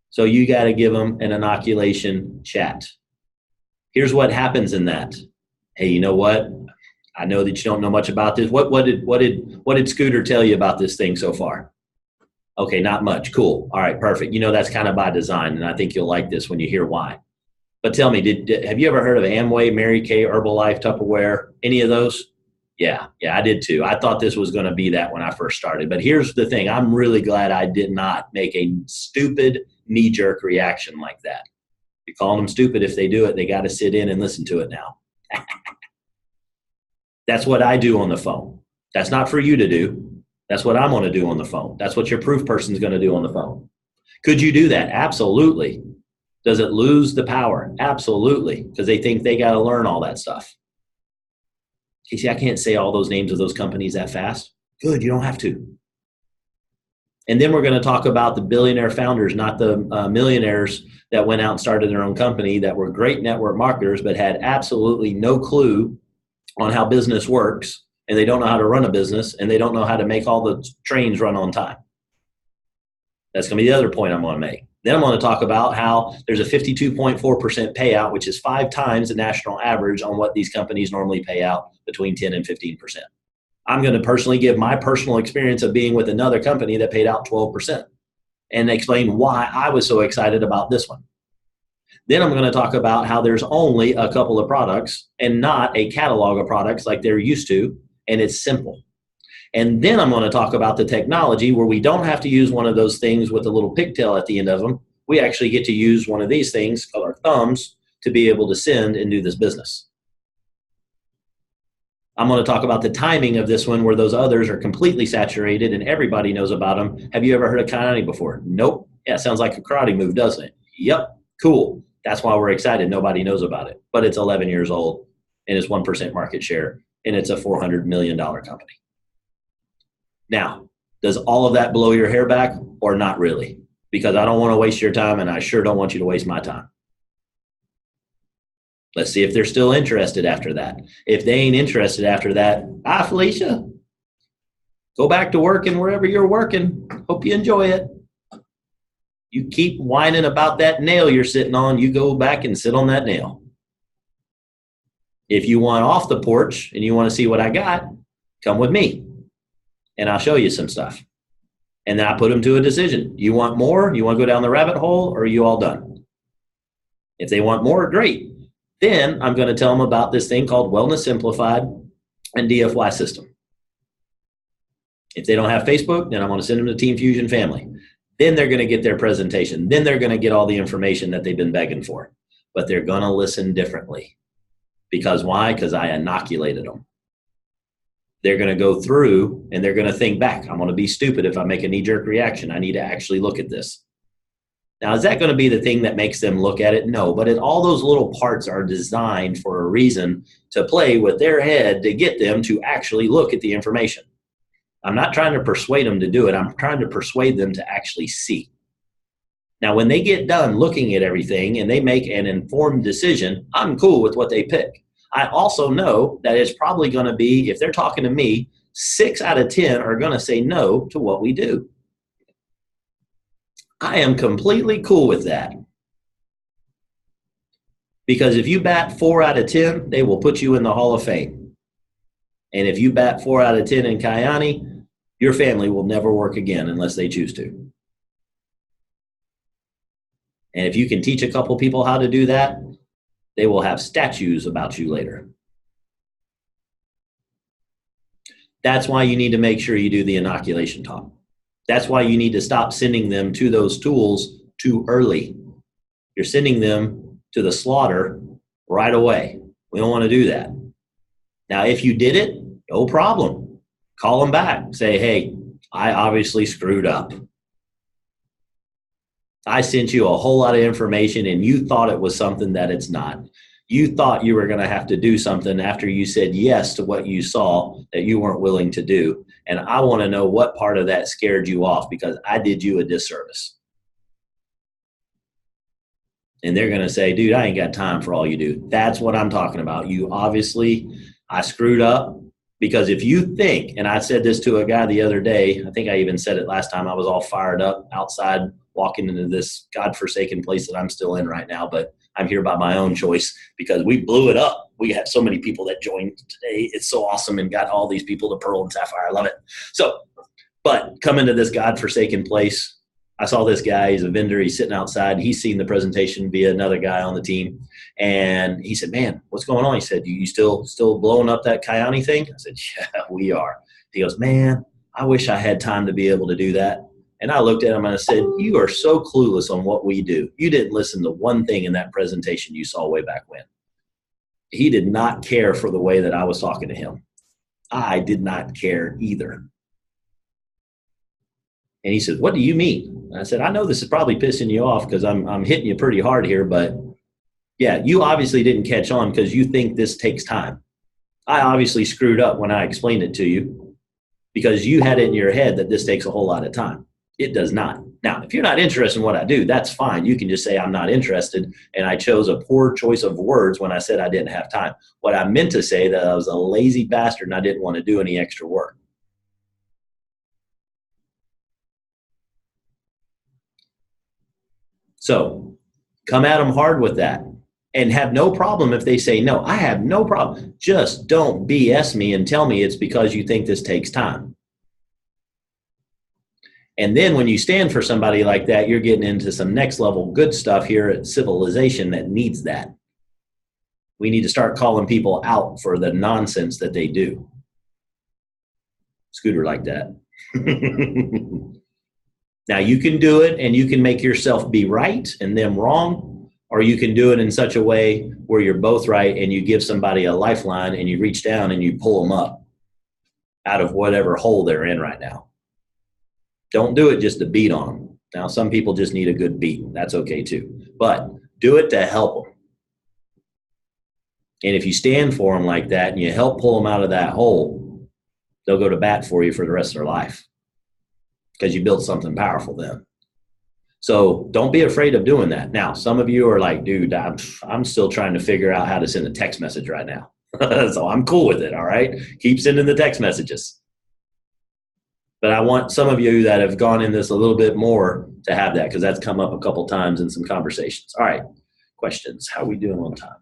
So you got to give them an inoculation chat. Here's what happens in that. Hey, you know what? I know that you don't know much about this. What did Scooter tell you about this thing so far? Okay, not much. Cool. All right, perfect. You know that's kind of by design, and I think you'll like this when you hear why. But tell me, have you ever heard of Amway, Mary Kay, Herbalife, Tupperware, any of those? Yeah, I did too. I thought this was going to be that when I first started. But here's the thing. I'm really glad I did not make a stupid knee-jerk reaction like that. You're calling them stupid if they do it. They got to sit in and listen to it now. That's what I do on the phone. That's not for you to do. That's what I'm going to do on the phone. That's what your proof person is going to do on the phone. Could you do that? Absolutely. Does it lose the power? Absolutely. Because they think they got to learn all that stuff. Casey, I can't say all those names of those companies that fast. Good, you don't have to. And then we're going to talk about the billionaire founders, not the millionaires that went out and started their own company that were great network marketers but had absolutely no clue on how business works, and they don't know how to run a business, and they don't know how to make all the trains run on time. That's going to be the other point I'm going to make. Then I'm going to talk about how there's a 52.4% payout, which is 5 times the national average on what these companies normally pay out between 10 and 15%. I'm going to personally give my personal experience of being with another company that paid out 12% and explain why I was so excited about this one. Then I'm going to talk about how there's only a couple of products and not a catalog of products like they're used to, and it's simple. And then I'm going to talk about the technology where we don't have to use one of those things with a little pigtail at the end of them. We actually get to use one of these things called our thumbs to be able to send and do this business. I'm going to talk about the timing of this one where those others are completely saturated and everybody knows about them. Have you ever heard of Kanani before? Nope. Yeah, sounds like a karate move, doesn't it? Yep. Cool. That's why we're excited. Nobody knows about it. But it's 11 years old and it's 1% market share and it's a $400 million company. Now, does all of that blow your hair back or not really? Because I don't want to waste your time and I sure don't want you to waste my time. Let's see if they're still interested after that. If they ain't interested after that, bye, Felicia. Go back to working wherever you're working. Hope you enjoy it. You keep whining about that nail you're sitting on, you go back and sit on that nail. If you want off the porch and you want to see what I got, come with me and I'll show you some stuff. And then I put them to a decision. You want more? You want to go down the rabbit hole, or are you all done? If they want more, great. Then I'm going to tell them about this thing called Wellness Simplified and DFY System. If they don't have Facebook, then I'm going to send them to Team Fusion Family. Then they're going to get their presentation. Then they're going to get all the information that they've been begging for. But they're going to listen differently. Because why? Because I inoculated them. They're going to go through and they're going to think back. I'm going to be stupid if I make a knee-jerk reaction. I need to actually look at this. Now, is that going to be the thing that makes them look at it? No, but all those little parts are designed for a reason to play with their head to get them to actually look at the information. I'm not trying to persuade them to do it. I'm trying to persuade them to actually see. Now, when they get done looking at everything and they make an informed decision, I'm cool with what they pick. I also know that it's probably going to be, if they're talking to me, 6 out of 10 are going to say no to what we do. I am completely cool with that. Because if you bat 4 out of 10, they will put you in the Hall of Fame. And if you bat 4 out of 10 in Kayani, your family will never work again unless they choose to. And if you can teach a couple people how to do that, they will have statues about you later. That's why you need to make sure you do the inoculation talk. That's why you need to stop sending them to those tools too early. You're sending them to the slaughter right away. We don't want to do that. Now, if you did it, no problem. Call them back. Say, hey, I obviously screwed up. I sent you a whole lot of information and you thought it was something that it's not. You thought you were going to have to do something after you said yes to what you saw that you weren't willing to do. And I want to know what part of that scared you off, because I did you a disservice. And they're going to say, dude, I ain't got time for all you do. That's what I'm talking about. You obviously, I screwed up. Because if you think, and I said this to a guy the other day, I think I even said it last time, I was all fired up outside walking into this godforsaken place that I'm still in right now, but I'm here by my own choice because we blew it up. We had so many people that joined today. It's so awesome, and got all these people to Pearl and Sapphire. I love it. So, but coming to this godforsaken place, I saw this guy. He's a vendor. He's sitting outside. He's seen the presentation via another guy on the team. And he said, man, what's going on? He said, you still blowing up that Kayani thing? I said, yeah, we are. He goes, man, I wish I had time to be able to do that. And I looked at him and I said, you are so clueless on what we do. You didn't listen to one thing in that presentation you saw way back when. He did not care for the way that I was talking to him. I did not care either. And he said, what do you mean? And I said, I know this is probably pissing you off because I'm hitting you pretty hard here, but yeah, you obviously didn't catch on because you think this takes time. I obviously screwed up when I explained it to you because you had it in your head that this takes a whole lot of time. It does not. Now, if you're not interested in what I do, that's fine. You can just say I'm not interested, and I chose a poor choice of words when I said I didn't have time. What I meant to say that I was a lazy bastard and I didn't want to do any extra work. So come at them hard with that and have no problem if they say no. I have no problem. Just don't BS me and tell me it's because you think this takes time. And then when you stand for somebody like that, you're getting into some next level good stuff here at civilization that needs that. We need to start calling people out for the nonsense that they do. Scooter like that. Now, you can do it and you can make yourself be right and them wrong, or you can do it in such a way where you're both right and you give somebody a lifeline and you reach down and you pull them up out of whatever hole they're in right now. Don't do it just to beat on them. Now, some people just need a good beat. That's okay too. But do it to help them. And if you stand for them like that and you help pull them out of that hole, they'll go to bat for you for the rest of their life. Because you built something powerful then. So don't be afraid of doing that. Now, some of you are like, dude, I'm still trying to figure out how to send a text message right now. So I'm cool with it, all right? Keep sending the text messages. But I want some of you that have gone in this a little bit more to have that, because that's come up a couple times in some conversations. All right, questions. How are we doing on time?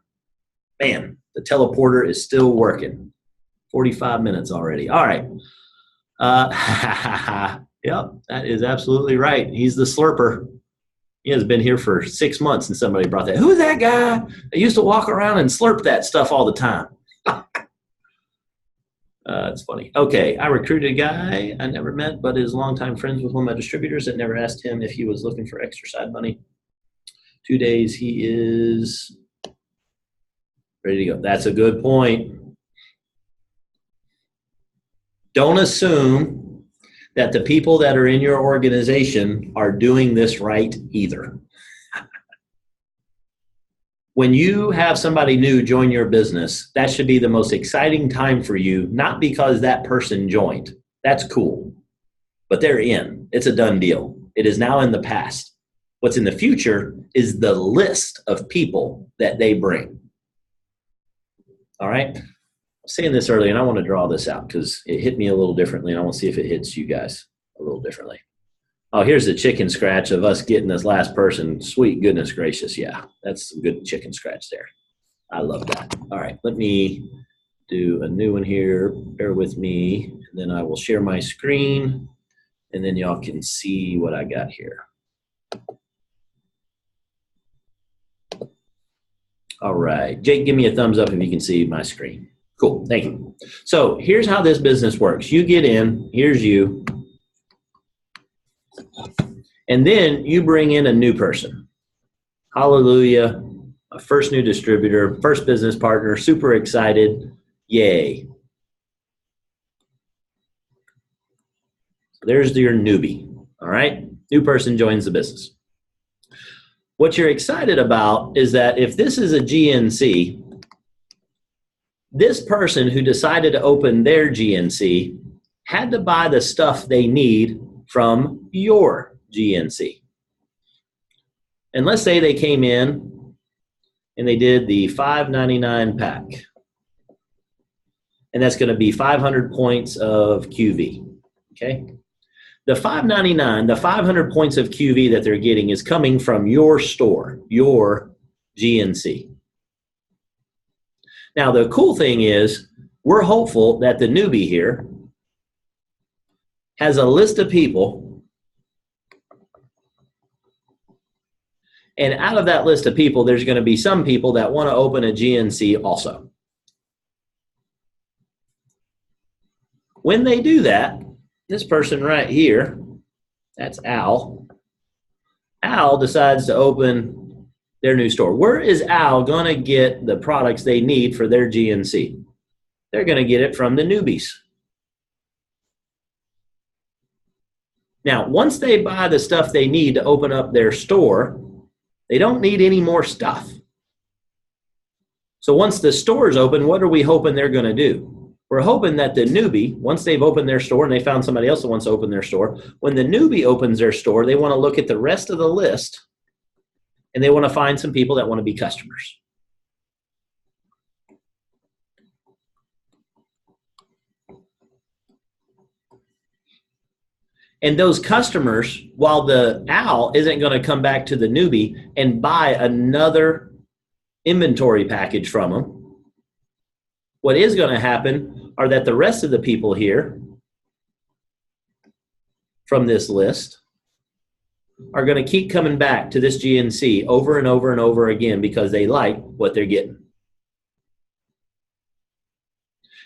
Man, the teleporter is still working. 45 minutes already. All right. Yep, that is absolutely right. He's the slurper. He has been here for 6 months and somebody brought that. Who's that guy that used to walk around and slurp that stuff all the time? It's funny. Okay, I recruited a guy I never met, but is longtime friends with one of my distributors that never asked him if he was looking for extra side money. 2 days, he is ready to go. That's a good point. Don't assume that the people that are in your organization are doing this right either. When you have somebody new join your business, that should be the most exciting time for you, not because that person joined. That's cool. But they're in. It's a done deal. It is now in the past. What's in the future is the list of people that they bring. All right? I was saying this earlier, and I want to draw this out because it hit me a little differently, and I want to see if it hits you guys a little differently. Oh, here's the chicken scratch of us getting this last person. Sweet goodness gracious. Yeah, that's some good chicken scratch there. I love that. All right, let me do a new one here. Bear with me, and then I will share my screen, and then y'all can see what I got here. All right, Jake, give me a thumbs up if you can see my screen. Cool, thank you. So here's how this business works. You get in, here's you, and then you bring in a new person. Hallelujah, a first new distributor, first business partner, super excited, yay. There's your newbie, all right? New person joins the business. What you're excited about is that if this is a GNC, this person who decided to open their GNC had to buy the stuff they need from your GNC. And let's say they came in and they did the $5.99 pack. And that's going to be 500 points of QV, okay? The $5.99, the 500 points of QV that they're getting is coming from your store, your GNC. Now, the cool thing is we're hopeful that the newbie here has a list of people, and out of that list of people, there's going to be some people that want to open a GNC also. When they do that, this person right here, that's Al. Al decides to open their new store. Where is Al going to get the products they need for their GNC? They're going to get it from the newbies. Now, once they buy the stuff they need to open up their store, they don't need any more stuff. So once the store is open, what are we hoping they're going to do? We're hoping that the newbie, once they've opened their store and they found somebody else that wants to open their store, when the newbie opens their store, they want to look at the rest of the list and they want to find some people that want to be customers. And those customers, while the Al isn't going to come back to the newbie and buy another inventory package from them, what is going to happen are that the rest of the people here from this list are going to keep coming back to this GNC over and over and over again because they like what they're getting.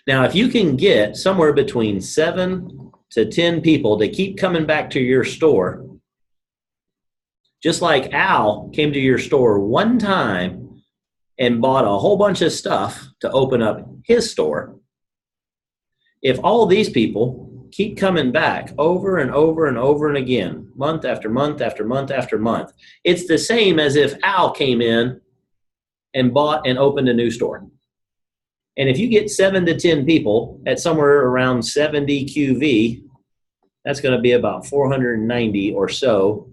Now, if you can get somewhere between 7 to 10 people to keep coming back to your store, just like Al came to your store one time and bought a whole bunch of stuff to open up his store, if all these people keep coming back over and over and over and again, month after month after month after month, it's the same as if Al came in and bought and opened a new store. And if you get 7 to 10 people at somewhere around 70 QV, that's going to be about 490 or so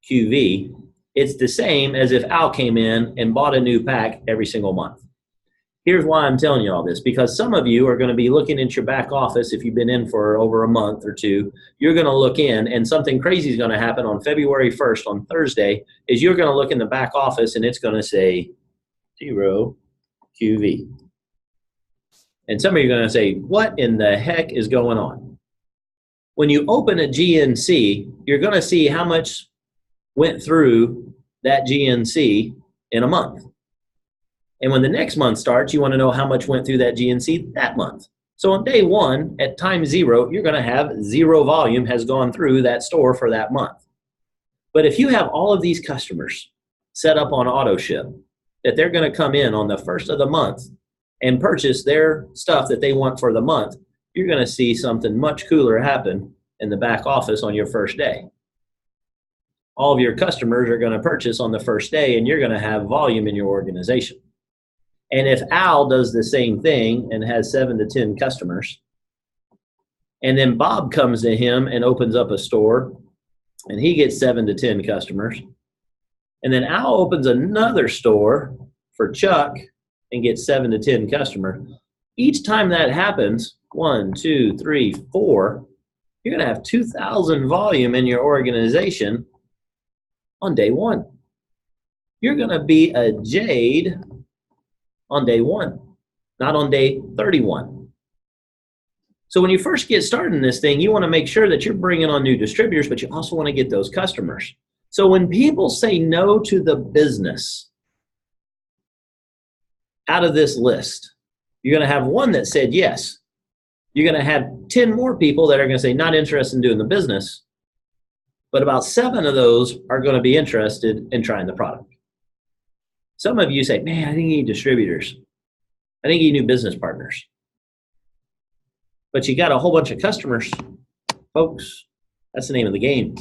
QV. It's the same as if Al came in and bought a new pack every single month. Here's why I'm telling you all this, because some of you are going to be looking at your back office. If you've been in for over a month or two, you're going to look in and something crazy is going to happen on February 1st on Thursday is you're going to look in the back office and it's going to say 0 QV. And some of you are going to say, what in the heck is going on? When you open a GNC, you're going to see how much went through that GNC in a month. And when the next month starts, you want to know how much went through that GNC that month. So on day one, at time 0, you're going to have 0 volume has gone through that store for that month. But if you have all of these customers set up on auto ship, that they're going to come in on the first of the month and purchase their stuff that they want for the month, you're going to see something much cooler happen in the back office on your first day. All of your customers are going to purchase on the first day and you're going to have volume in your organization. And if Al does the same thing and has 7 to 10 customers, and then Bob comes to him and opens up a store and he gets 7 to 10 customers, and then Al opens another store for Chuck and gets 7 to 10 customers, each time that happens, 1, 2, 3, 4, you're going to have 2,000 volume in your organization on day one. You're going to be a Jade on day one. not on day 31. So when you first get started in this thing, you want to make sure that you're bringing on new distributors, but you also want to get those customers. So when people say no to the business out of this list, you're going to have one that said yes. You're going to have 10 more people that are going to say not interested in doing the business, but about 7 of those are going to be interested in trying the product. Some of you say, man, I think you need distributors. I think you need new business partners. But you got a whole bunch of customers, folks. That's the name of the game.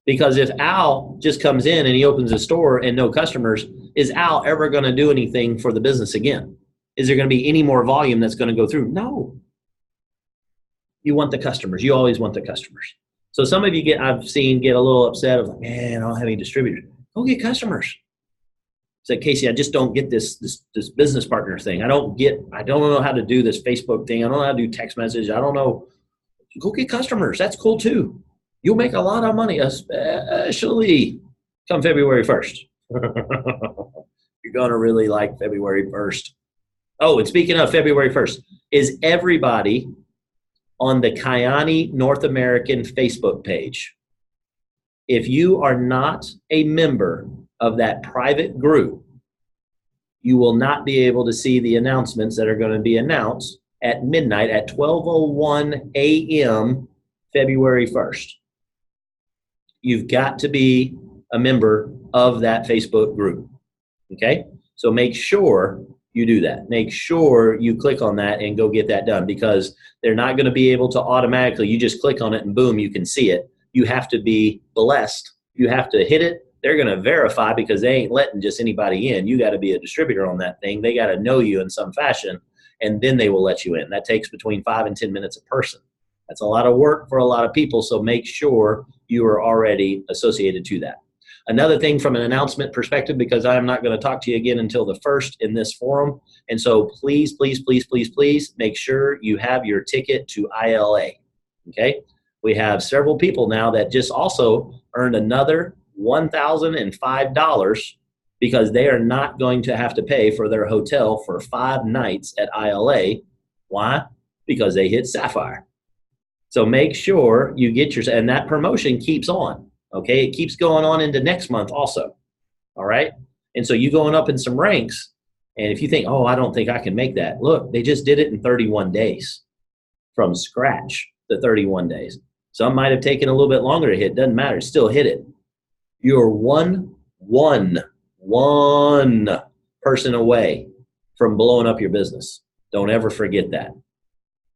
Because if Al just comes in and he opens a store and no customers, is Al ever going to do anything for the business again? Is there going to be any more volume that's going to go through? No. You want the customers. You always want the customers. So some of you I've seen get a little upset of like, man, I don't have any distributors. Go get customers. It's like, Casey, I just don't get this business partner thing. I don't know how to do this Facebook thing. I don't know how to do text message. I don't know. Go get customers. That's cool too. You'll make a lot of money, especially come February 1st. You're going to really like February 1st. Oh, and speaking of February 1st, is everybody on the Kyani North American Facebook page? If you are not a member of that private group, you will not be able to see the announcements that are going to be announced at midnight at 12:01 a.m. February 1st. You've got to be a member of that Facebook group, okay? So make sure you do that. Make sure you click on that and go get that done, because they're not going to be able to automatically, you just click on it and boom, you can see it. You have to be blessed. You have to hit it. They're going to verify, because they ain't letting just anybody in. You got to be a distributor on that thing. They got to know you in some fashion, and then they will let you in. That takes between 5 and 10 minutes a person. That's a lot of work for a lot of people, so make sure you are already associated to that. Another thing from an announcement perspective, because I'm not going to talk to you again until the 1st in this forum, and so please, please, please, please, please make sure you have your ticket to ILA, okay? We have several people now that just also earned another $1,005 because they are not going to have to pay for their hotel for 5 nights at ILA. Why? Because they hit Sapphire. So make sure you get and that promotion keeps on, okay? It keeps going on into next month also, all right? And so you going up in some ranks, and if you think, oh, I don't think I can make that, look, they just did it in 31 days from scratch, the 31 days. Some might have taken a little bit longer to hit, doesn't matter, still hit it. You're one person away from blowing up your business. Don't ever forget that.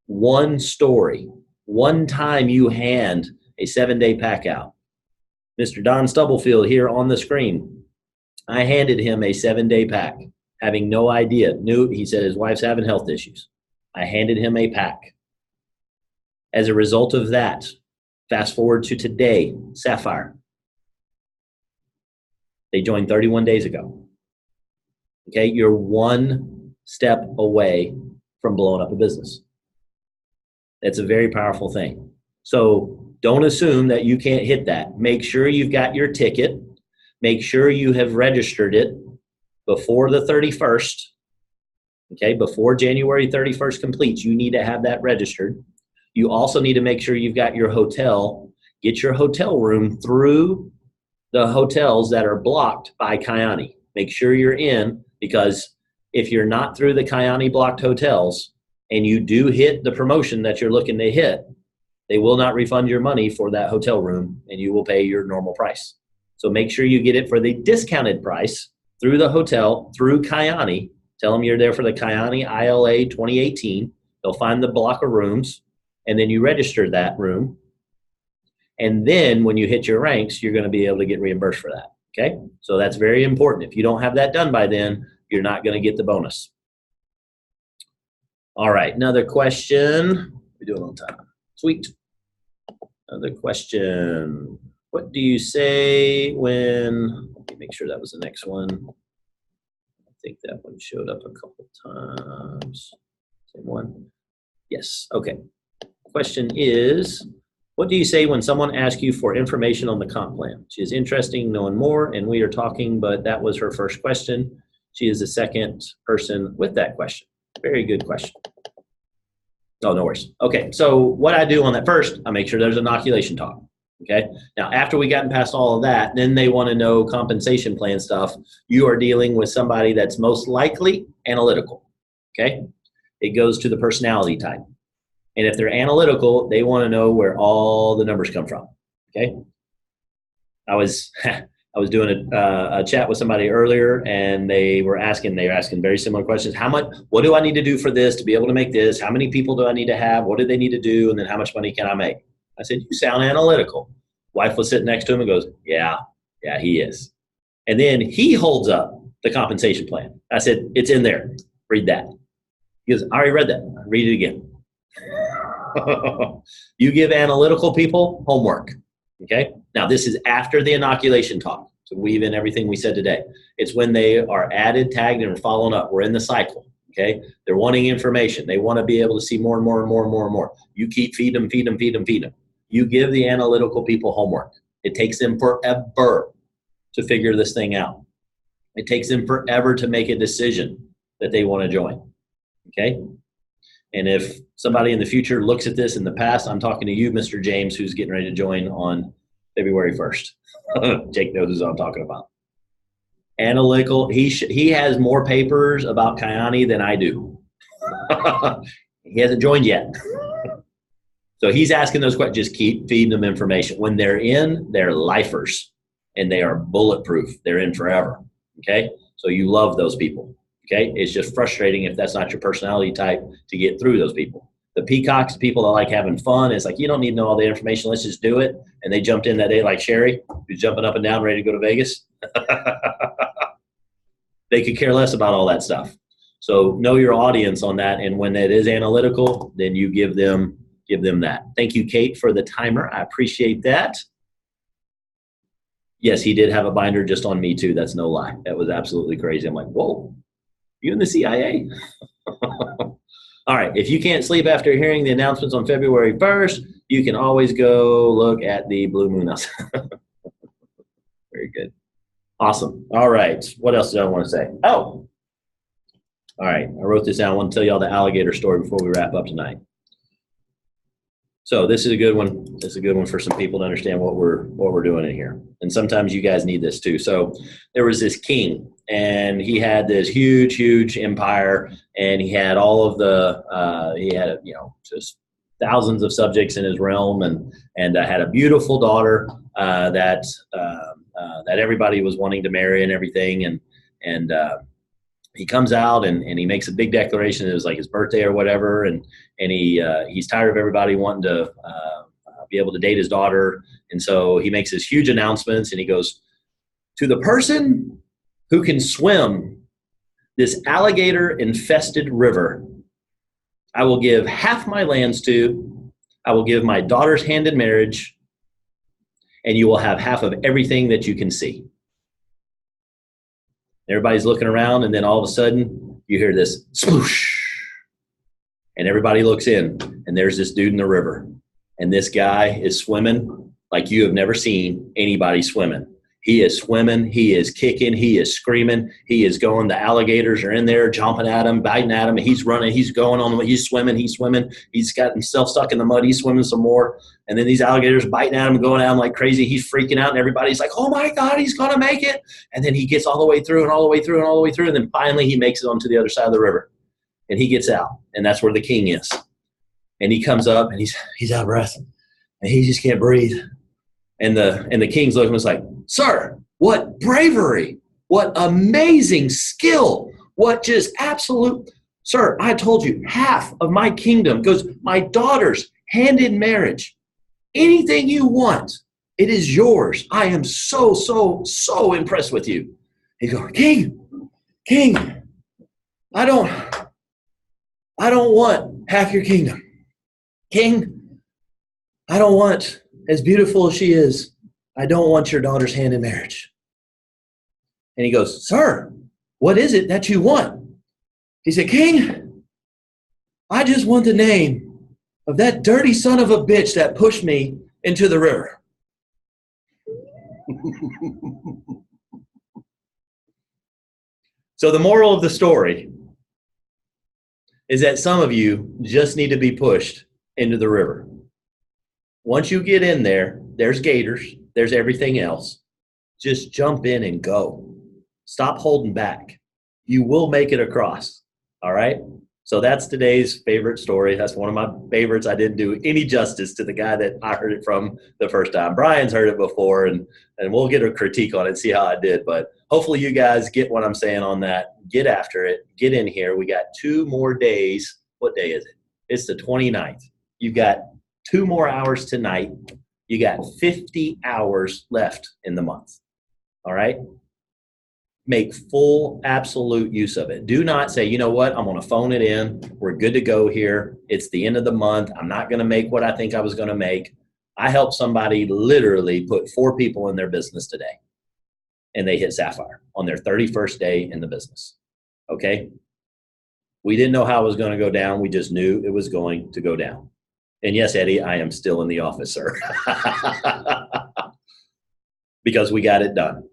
One story. One time you hand a 7-day pack out. Mr. Don Stubblefield here on the screen. I handed him a 7-day pack, having no idea. He said his wife's having health issues. I handed him a pack. As a result of that, fast forward to today, Sapphire. They joined 31 days ago. Okay, you're one step away from blowing up a business. That's a very powerful thing. So don't assume that you can't hit that. Make sure you've got your ticket. Make sure you have registered it before the 31st. Okay, before January 31st completes, you need to have that registered. You also need to make sure you've got your hotel. Get your hotel room through the hotels that are blocked by Kyani. Make sure you're in, because if you're not through the Kyani blocked hotels, and you do hit the promotion that you're looking to hit, they will not refund your money for that hotel room, and you will pay your normal price. So make sure you get it for the discounted price through the hotel, through Kyani. Tell them you're there for the Kyani ILA 2018. They'll find the block of rooms, and then you register that room. And then when you hit your ranks, you're going to be able to get reimbursed for that, okay? So that's very important. If you don't have that done by then, you're not going to get the bonus. All right, another question. We're doing on time. Sweet. Another question. What do you say when, let me make sure that was the next one. I think that one showed up a couple times. Same one? Yes, okay. Question is, what do you say when someone asks you for information on the comp plan? She is interested in knowing more, and we are talking, but that was her first question. She is the second person with that question. Very good question. Oh, no worries. Okay, so what I do on that first, I make sure there's inoculation talk. Okay, now after we gotten past all of that, then they want to know compensation plan stuff. You are dealing with somebody that's most likely analytical. Okay, it goes to the personality type. And if they're analytical, they want to know where all the numbers come from. Okay, I was I was doing a chat with somebody earlier, and they were asking very similar questions. What do I need to do for this to be able to make this? How many people do I need to have? What do they need to do? And then how much money can I make? I said, you sound analytical. Wife was sitting next to him and goes, yeah, he is. And then he holds up the compensation plan. I said, it's in there. Read that. He goes, I already read that. Read it again. You give analytical people homework. Okay. Now this is after the inoculation talk. So weave in everything we said today. It's when they are added, tagged, and following up. We're in the cycle. Okay. They're wanting information. They want to be able to see more and more and more and more and more. You keep feed them. You give the analytical people homework. It takes them forever to figure this thing out. It takes them forever to make a decision that they want to join. Okay. And if somebody in the future looks at this in the past, I'm talking to you, Mr. James, who's getting ready to join on February 1st. Jake knows who I'm talking about. Analytical. He has more papers about Kyani than I do. He hasn't joined yet. So he's asking those questions. Just keep feeding them information. When they're in, they're lifers, and they are bulletproof. They're in forever. Okay? So you love those people. Okay, it's just frustrating if that's not your personality type to get through those people. The peacocks, people that like having fun, it's like, you don't need to know all the information, let's just do it. And they jumped in that day like Sherry, who's jumping up and down ready to go to Vegas. They could care less about all that stuff. So know your audience on that, and when it is analytical, then you give them that. Thank you, Kate, for the timer. I appreciate that. Yes, he did have a binder just on me too. That's no lie. That was absolutely crazy. I'm like, whoa. You in the CIA? All right. If you can't sleep after hearing the announcements on February 1st, you can always go look at the Blue Moon House. Very good. Awesome. All right. What else did I want to say? Oh, all right. I wrote this down. I want to tell you all the alligator story before we wrap up tonight. So this is a good one. This is a good one for some people to understand what we're doing in here. And sometimes you guys need this too. So there was this king, and he had this huge empire, and he had all of the he had just thousands of subjects in his realm, and had a beautiful daughter that everybody was wanting to marry and everything, and he comes out and he makes a big declaration. It was like his birthday or whatever, and he's tired of everybody wanting to be able to date his daughter, and so he makes his huge announcements, and he goes, to the person who can swim this alligator infested river, I will give half my lands to. I will give my daughter's hand in marriage, and you will have half of everything that you can see. Everybody's looking around, and then all of a sudden you hear this sploosh, and everybody looks in, and there's this dude in the river, and this guy is swimming like you have never seen anybody swimming. He is swimming, he is kicking, he is screaming, he is going. The alligators are in there jumping at him, biting at him. He's running, he's going on, he's swimming. He's got himself stuck in the mud, he's swimming some more. And then these alligators biting at him, going at him like crazy. He's freaking out, and everybody's like, oh my God, he's going to make it. And then he gets all the way through and all the way through and all the way through. And then finally he makes it onto the other side of the river, and he gets out. And that's where the king is. And he comes up, and he's out of breath, and he just can't breathe. And the king's looking, was like, sir, what bravery, what amazing skill, what just absolute, sir, I told you, half of my kingdom goes, my daughter's hand in marriage. Anything you want, it is yours. I am so impressed with you. He's going, King, I don't want half your kingdom. King, I don't want, as beautiful as she is, I don't want your daughter's hand in marriage. And he goes, sir, what is it that you want? He said, King, I just want the name of that dirty son of a bitch that pushed me into the river. So the moral of the story is that some of you just need to be pushed into the river. Once you get in there, there's gators, there's everything else. Just jump in and go. Stop holding back. You will make it across. All right? So that's today's favorite story. That's one of my favorites. I didn't do any justice to the guy that I heard it from the first time. Brian's heard it before, and we'll get a critique on it, see how I did. But hopefully you guys get what I'm saying on that. Get after it. Get in here. We got 2 more days. What day is it? It's the 29th. You've got 2 more hours tonight. You got 50 hours left in the month. All right? Make full, absolute use of it. Do not say, you know what, I'm going to phone it in. We're good to go here. It's the end of the month. I'm not going to make what I think I was going to make. I helped somebody literally put 4 people in their business today, and they hit Sapphire on their 31st day in the business. Okay? We didn't know how it was going to go down. We just knew it was going to go down. And yes, Eddie, I am still in the office, sir. Because we got it done.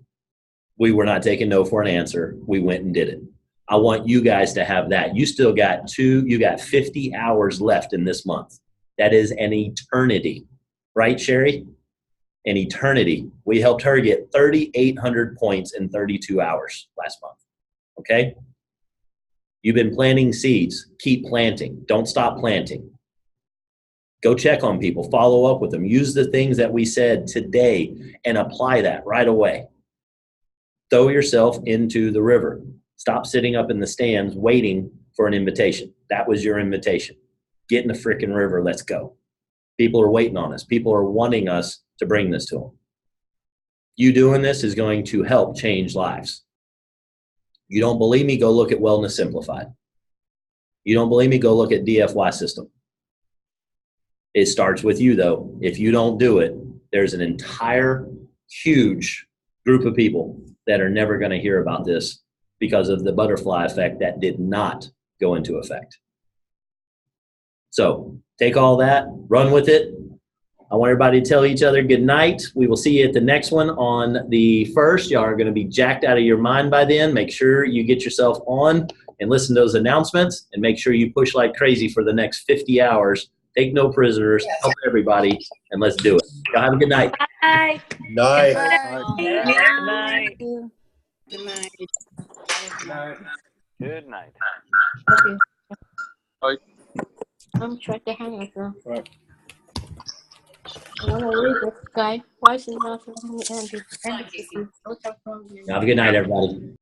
We were not taking no for an answer. We went and did it. I want you guys to have that. You still got 50 hours left in this month. That is an eternity. Right, Sherry? An eternity. We helped her get 3,800 points in 32 hours last month. Okay? You've been planting seeds. Keep planting. Don't stop planting. Go check on people. Follow up with them. Use the things that we said today and apply that right away. Throw yourself into the river. Stop sitting up in the stands waiting for an invitation. That was your invitation. Get in the freaking river. Let's go. People are waiting on us. People are wanting us to bring this to them. You doing this is going to help change lives. You don't believe me? Go look at Wellness Simplified. You don't believe me? Go look at DFY System. It starts with you, though. If you don't do it, there's an entire huge group of people that are never going to hear about this because of the butterfly effect that did not go into effect. So take all that, run with it. I want everybody to tell each other good night. We will see you at the next one on the 1st. Y'all are going to be jacked out of your mind by then. Make sure you get yourself on and listen to those announcements, and make sure you push like crazy for the next 50 hours. Take no prisoners, help everybody, and let's do it. Y'all have a good night. Bye. Night. Good night. Good night. Good night. Okay. Bye. I'm trying to hang up now. Right. I want to read this guy. Why is it not letting me end it? Have a good night, everybody.